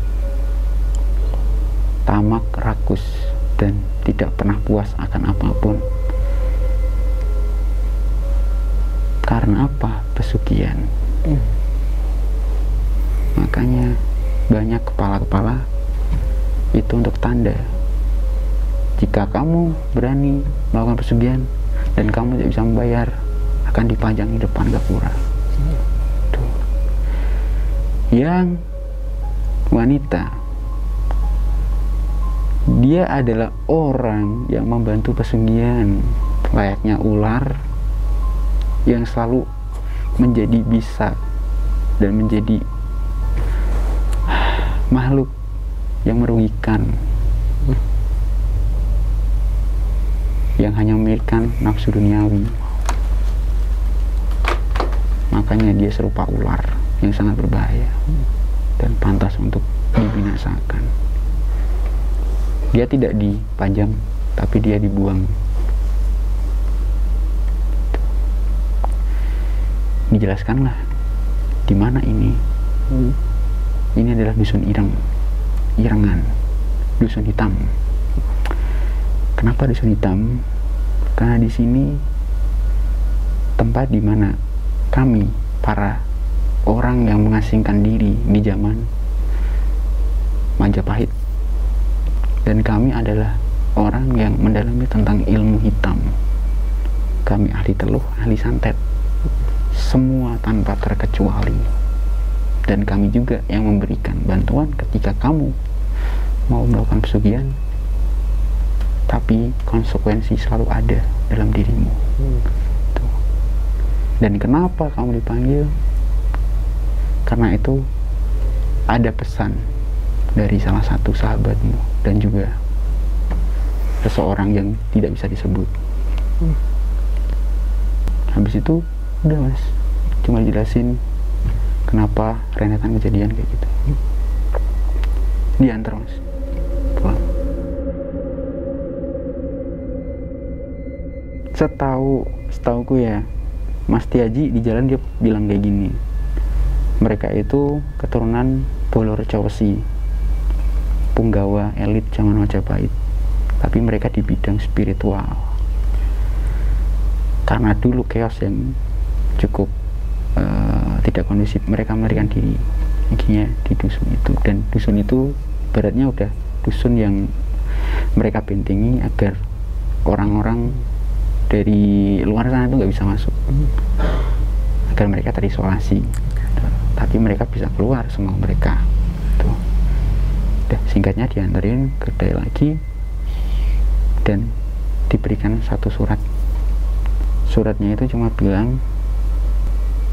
Tamak, rakus, dan tidak pernah puas akan apapun. Karena apa? Pesugihan. Makanya banyak kepala-kepala itu untuk tanda. Jika kamu berani melakukan pesugihan dan kamu tidak bisa membayar, akan dipajang di depan gapura. Tuh. Yang wanita, dia adalah orang yang membantu pesugihan, layaknya ular yang selalu menjadi bisa dan menjadi makhluk yang merugikan, yang hanya memikirkan nafsu duniawi. Makanya dia serupa ular yang sangat berbahaya dan pantas untuk dibinasakan. Dia tidak dipajang, tapi dia dibuang. Dijelaskanlah di mana ini. Ini adalah dusun Irengan, dusun hitam. Kenapa dusun hitam? Karena di sini tempat di mana kami, para orang yang mengasingkan diri di zaman Majapahit, dan kami adalah orang yang mendalami tentang ilmu hitam. Kami ahli teluh, ahli santet, semua tanpa terkecuali. Dan kami juga yang memberikan bantuan ketika kamu mau melakukan pesugihan, tapi konsekuensi selalu ada dalam dirimu. Tuh. Dan kenapa kamu dipanggil? Karena itu ada pesan dari salah satu sahabatmu dan juga seseorang yang tidak bisa disebut. Habis itu udah mas, cuma jelasin kenapa rentetan kejadian kayak gitu. Diantar mas, pulang. Setauku ya, Mas Tiaji di jalan dia bilang kayak gini. Mereka itu keturunan Bolorejo Wesi, punggawa elit zaman Majapahit, tapi mereka di bidang spiritual. Karena dulu chaos yang cukup tidak kondusif, mereka melarikan diri akhirnya di dusun itu. Dan dusun itu baratnya udah dusun yang mereka bentengi agar orang-orang dari luar sana itu nggak bisa masuk, agar mereka terisolasi. Tapi mereka bisa keluar semua mereka. Tuh. Udah, singkatnya diantarin ke kedai lagi dan diberikan satu surat. Suratnya itu cuma bilang,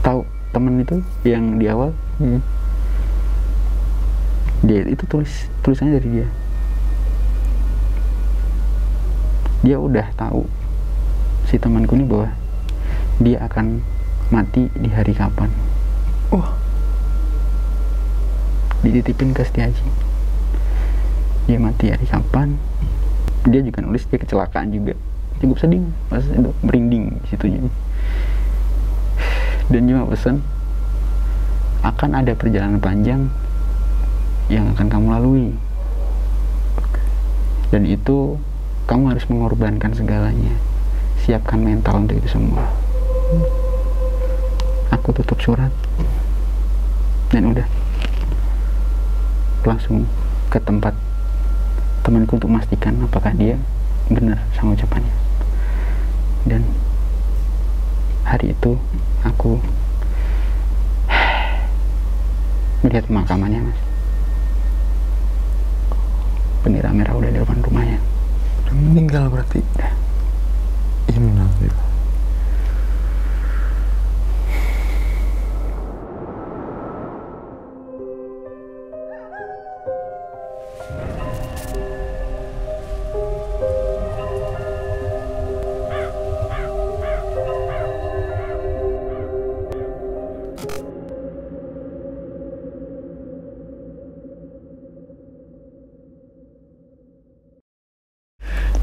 tahu temen itu yang di awal, dia itu tulisannya dari dia udah tahu si temanku ini bahwa dia akan mati di hari kapan. Dititipin ke Setiaji, dia mati hari kapan. Dia juga nulis dia kecelakaan juga, cukup sedih, pas itu merinding situnya. Dan juga pesan, akan ada perjalanan panjang yang akan kamu lalui, dan itu kamu harus mengorbankan segalanya. Siapkan mental untuk itu semua. Aku tutup surat dan udah langsung ke tempat temanku untuk memastikan apakah dia benar sama ucapannya. Dan hari itu aku melihat pemakamannya mas. Bendera merah udah di depan rumahnya. Udah meninggal berarti. Udah. Innalillah.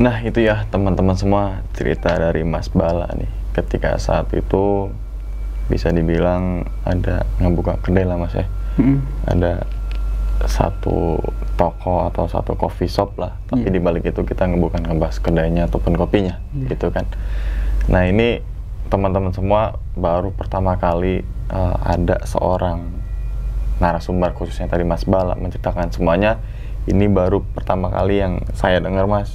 Nah itu ya teman-teman semua cerita dari Mas Bala nih. Ketika saat itu bisa dibilang ada ngebuka kedai lah Mas ya. Ada satu toko atau satu coffee shop lah. Tapi di balik itu kita bukan ngebahas kedainya ataupun kopinya gitu kan. Nah ini teman-teman semua baru pertama kali ada seorang narasumber khususnya tadi Mas Bala menceritakan semuanya. Ini baru pertama kali yang saya dengar Mas.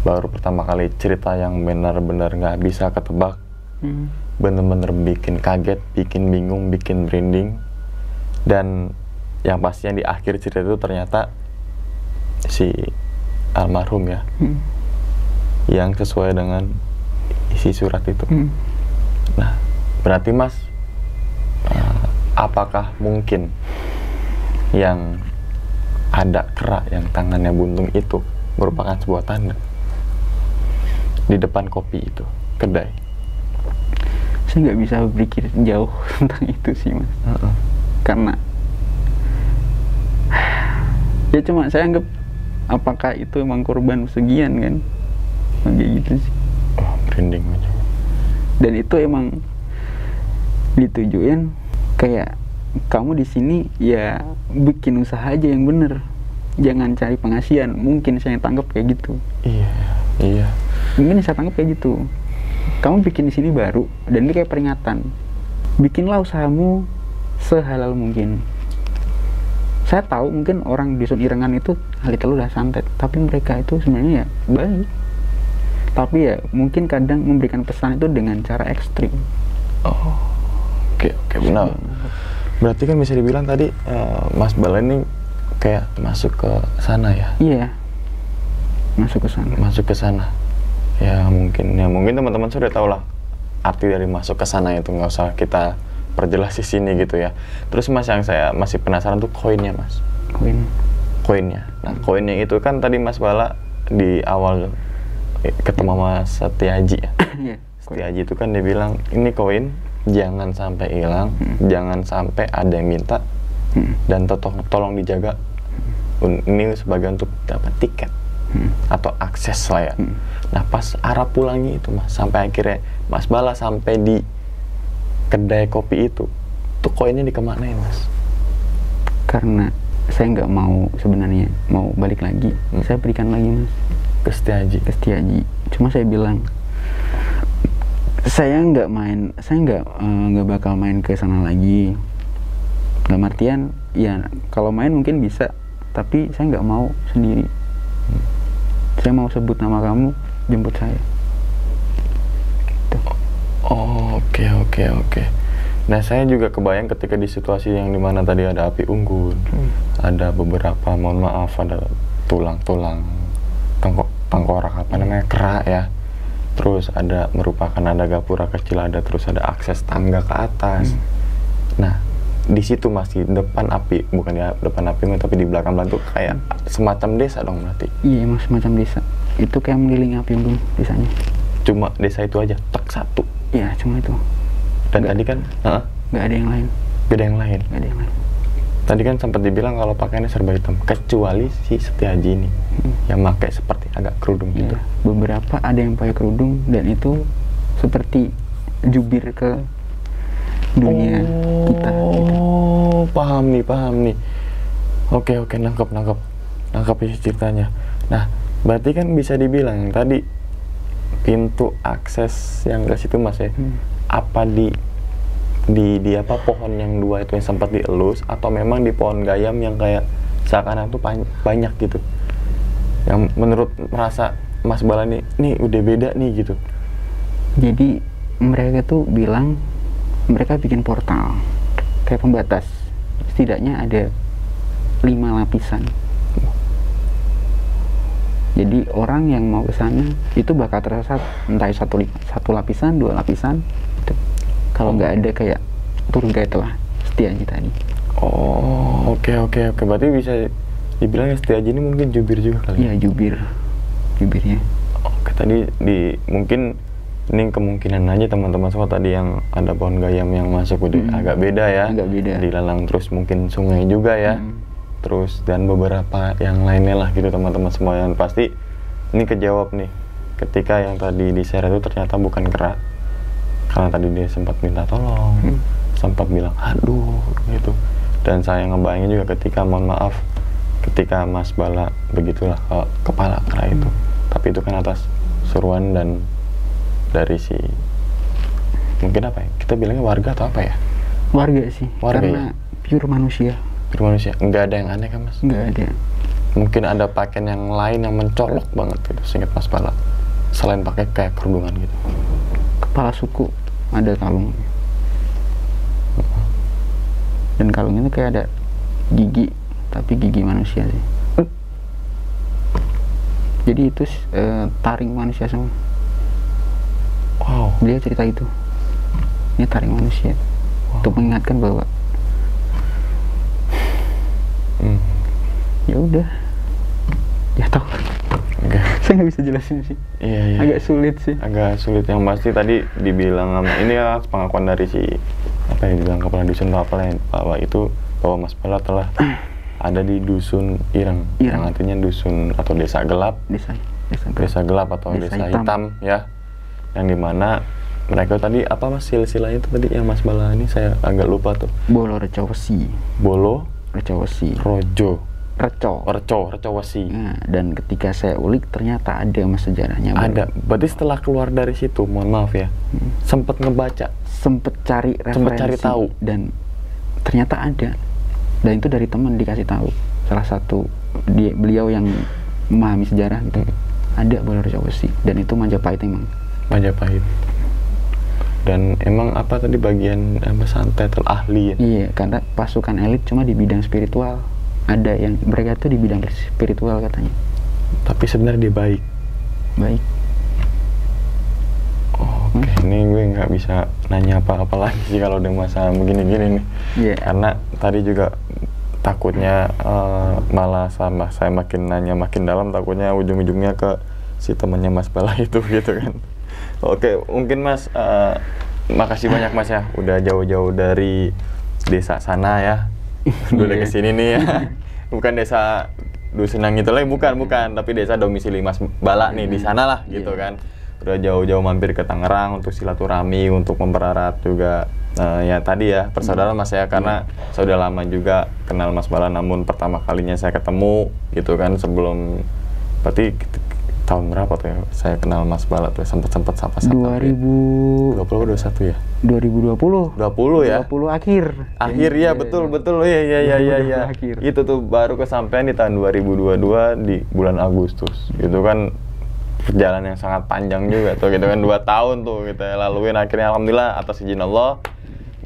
Baru pertama kali cerita yang benar-benar nggak bisa ketebak. Bener-bener bikin kaget, bikin bingung, bikin merinding. Dan yang pastinya di akhir cerita itu ternyata si almarhum ya, yang sesuai dengan isi surat itu. Nah berarti Mas, apakah mungkin yang ada kerak yang tangannya buntung itu merupakan sebuah tanda di depan kopi itu, kedai? Saya nggak bisa berpikir jauh tentang itu sih Mas. Karena ya cuma saya anggap apakah itu emang korban pesugihan kan, kayak gitu sih. Merinding aja. Dan itu emang ditujuin kayak kamu di sini ya bikin usaha aja yang bener, jangan cari penghasilan. Mungkin saya tangkap kayak gitu. Iya. Mungkin saya tangkap kayak gitu. Kamu bikin di sini baru dan ini kayak peringatan. Bikinlah usahamu sehalal mungkin. Saya tahu mungkin orang di dusun Irengan itu hal itu udah santet, tapi mereka itu sebenarnya ya baik. Tapi ya mungkin kadang memberikan pesan itu dengan cara ekstrim. Oke, benar. Berarti kan bisa dibilang tadi Mas Bala ini kayak masuk ke sana ya? Iya, masuk ke sana. Ya mungkin teman-teman sudah tahu lah arti dari masuk ke sana itu, nggak usah kita perjelas di sini gitu ya. Terus Mas, yang saya masih penasaran tuh koinnya Mas. Koinnya. Nah koinnya itu kan tadi Mas Bala di awal ketemu Mas Setiaji ya. Setiaji itu kan dia bilang ini koin jangan sampai hilang, jangan sampai ada yang minta, dan tolong dijaga. Ini sebagai untuk dapat tiket atau akses lah ya. Nah pas arah pulangnya itu Mas, sampai akhirnya Mas Bala sampai di kedai kopi itu, tuh koinnya dikemanain Mas? Karena saya nggak mau sebenarnya mau balik lagi, saya berikan lagi Mas ke Setiaji. Cuma saya bilang saya nggak bakal main ke sana lagi. Dalam artian ya kalau main mungkin bisa, tapi saya nggak mau sendiri. Saya mau sebut nama kamu, jemput saya. Oke. Nah saya juga kebayang ketika di situasi yang dimana tadi ada api unggun, ada beberapa, mohon maaf, ada tulang-tulang tengkorak kerak ya. Terus merupakan ada gapura kecil, terus ada akses tangga ke atas. Nah di situ masih depan api, bukan ya depan api tapi di belakang tuh kayak semacam desa dong berarti? Iya Mas, semacam desa. Itu kayak mengelilingi api unggun desanya. Cuma desa itu aja, satu? Iya cuma itu. Dan tadi kan nggak ada yang lain. Tadi kan sempat dibilang kalau pakaiannya serba hitam, kecuali si Setiaji ini yang pakai seperti agak kerudung gitu. Beberapa ada yang pakai kerudung dan itu seperti jubir ke dunia kita. Paham nih. Oke, nangkep isi ceritanya. Nah, berarti kan bisa dibilang yang tadi pintu akses yang ke situ Mas ya. Apa di pohon yang dua itu yang sempat dielus, atau memang di pohon gayam yang kayak seakan-akan tuh banyak gitu, yang menurut merasa Mas Bala nih udah beda nih gitu? Jadi mereka tuh bilang mereka bikin portal kayak pembatas, setidaknya ada 5 lapisan. Jadi orang yang mau ke sana itu bakal tersesat, entah satu lapisan, 2 lapisan gitu. Kalau nggak ada kayak tour guide lah Setiaji tadi. Oke. Berarti bisa dibilang ya Setiaji ini mungkin jubir juga kali? Iya, jubirnya. Oke, tadi mungkin ini kemungkinan aja teman-teman semua tadi yang ada pohon gayam yang masuk udah agak beda ya. Dilalang terus mungkin sungai juga ya. Terus dan beberapa yang lainnya lah gitu teman-teman semua, yang pasti ini kejawab nih. Ketika yang tadi di share itu ternyata bukan kerak, karena tadi dia sempat minta tolong, sempat bilang aduh gitu. Dan saya ngebayangin juga ketika mohon maaf, ketika Mas Bala begitulah ke kepala kerak itu. Tapi itu kan atas suruhan dan dari si mungkin apa ya? Kita bilangnya warga atau apa ya? Warga sih. Warga, karena ya? pure manusia. Pure manusia. Nggak ada yang aneh kan Mas? Nggak ada. Mungkin ada pakaian yang lain yang mencolok banget gitu, seingat Mas Bala. Selain pakai kayak kerudungan gitu. Kepala suku ada kalung. Dan kalung itu kayak ada gigi, tapi gigi manusia sih. Jadi itu taring manusia semua. Wow. Beliau cerita itu. Ini taring manusia. Untuk mengingatkan bahwa ya udah, ya tahu. Saya nggak bisa jelasin sih. Iya. Agak sulit sih. Agak sulit, yang pasti tadi dibilang sama ini ya pengakuan dari si apa yang dibilang kepala dusun bahwa itu bahwa Mas Bala telah ada di dusun Ireng, yang artinya dusun atau desa gelap. Desa gelap atau desa hitam ya. Yang dimana mereka tadi apa Mas silsilahnya itu tadi yang Mas Bala ini saya agak lupa tuh. Bolo Reco Wesi. Bolo Reco Wesi. Rojo. Reco Wesi. Nah, dan ketika saya ulik ternyata ada Mas sejarahnya. Ada. Berarti setelah keluar dari situ, mohon maaf ya, sempet ngebaca, sempet cari referensi, sempet cari tahu, dan ternyata ada. Dan itu dari teman dikasih tahu. Salah satu beliau yang memahami sejarah gitu. Ada Bolo Reco Wesi, dan itu Majapahit emang. Majapahit. Dan emang apa tadi bagian santet ahli ya? Iya, karena pasukan elit cuma di bidang spiritual. Ada yang mereka tuh di bidang spiritual katanya. Tapi sebenarnya dia baik. Baik. Oke, ini gue nggak bisa nanya apa-apa lagi sih kalau udah masalah begini-gini nih. Yeah. Karena tadi juga takutnya malah sama saya makin nanya makin dalam, takutnya ujung-ujungnya ke si temannya Mas Bala itu gitu kan. Oke, mungkin Mas makasih banyak Mas ya, udah jauh-jauh dari desa sana ya. Udah kesini nih ya. Bukan desa Dusunang itu lagi, bukan, tapi desa domisili Mas Bala nih di sana lah gitu kan. Udah jauh-jauh mampir ke Tangerang untuk silaturahmi, untuk mempererat juga ya tadi ya persaudaraan Mas ya, karena saya udah lama juga kenal Mas Bala, namun pertama kalinya saya ketemu gitu kan, sebelum berarti tahun berapa tuh ya saya kenal Mas Bala tuh, sempet sapa-sapa 2020 21 ya? 2020 ya? 20 akhir ya, betul iya. Itu tuh baru kesampaian di tahun 2022 di bulan Agustus gitu kan. Perjalanan yang sangat panjang juga tuh gitu kan, 2 tahun tuh kita laluin. Akhirnya alhamdulillah atas izin Allah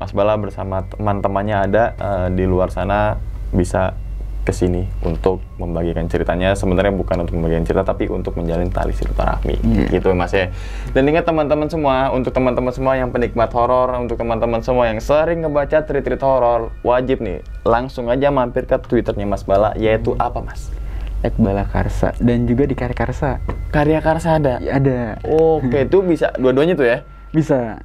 Mas Bala bersama teman-temannya ada di luar sana bisa kesini untuk membagikan ceritanya. Sebenarnya bukan untuk membagikan cerita, tapi untuk menjalin tali silaturahmi gitu Mas ya. Dan ingat teman-teman semua, untuk teman-teman semua yang penikmat horor, untuk teman-teman semua yang sering ngebaca cerita horor, wajib nih langsung aja mampir ke Twitternya Mas Bala, yaitu apa Mas? @balakarsa, dan juga di Karya Karsa. Karya Karsa ada? Ya, ada. Oke, itu bisa dua-duanya tuh ya? Bisa,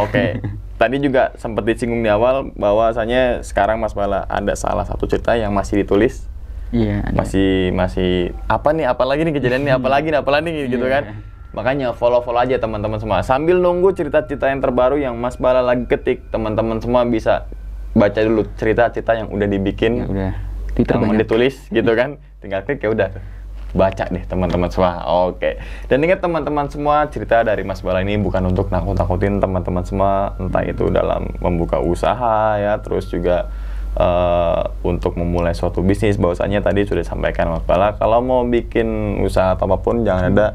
oke. Tadi juga sempat disinggung di awal bahwasanya sekarang Mas Bala ada salah satu cerita yang masih ditulis. Iya, ada. Masih apa nih, apalagi nih kejadian nih, apalagi nih gitu kan. Makanya follow aja teman-teman semua. Sambil nunggu cerita-cerita yang terbaru yang Mas Bala lagi ketik, teman-teman semua bisa baca dulu cerita-cerita yang udah dibikin. Ya, udah. Twitter yang banyak. ditulis gitu kan. Tinggal klik ya udah. Baca deh teman-teman semua. Oke. Dan ingat teman-teman semua, cerita dari Mas Bala ini bukan untuk nakut-nakutin teman-teman semua, entah itu dalam membuka usaha ya, terus juga untuk memulai suatu bisnis. Bahwasanya tadi sudah disampaikan Mas Bala, kalau mau bikin usaha atau apapun jangan ada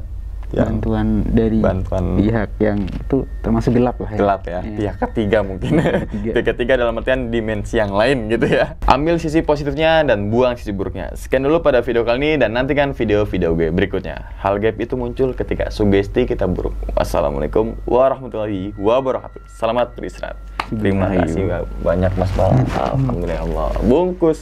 bantuan dari pihak yang itu termasuk gelap lah ya. Gelap ya, pihak ketiga mungkin. Pihak ketiga dalam artian dimensi yang lain gitu ya. Ambil sisi positifnya dan buang sisi buruknya. Sekian dulu pada video kali ini, dan nantikan video-video gue berikutnya. Hal gaib itu muncul ketika sugesti kita buruk. Wassalamualaikum warahmatullahi wabarakatuh. Selamat beristirahat. Terima kasih banyak Mas Bala. Alhamdulillah Allah. Bungkus.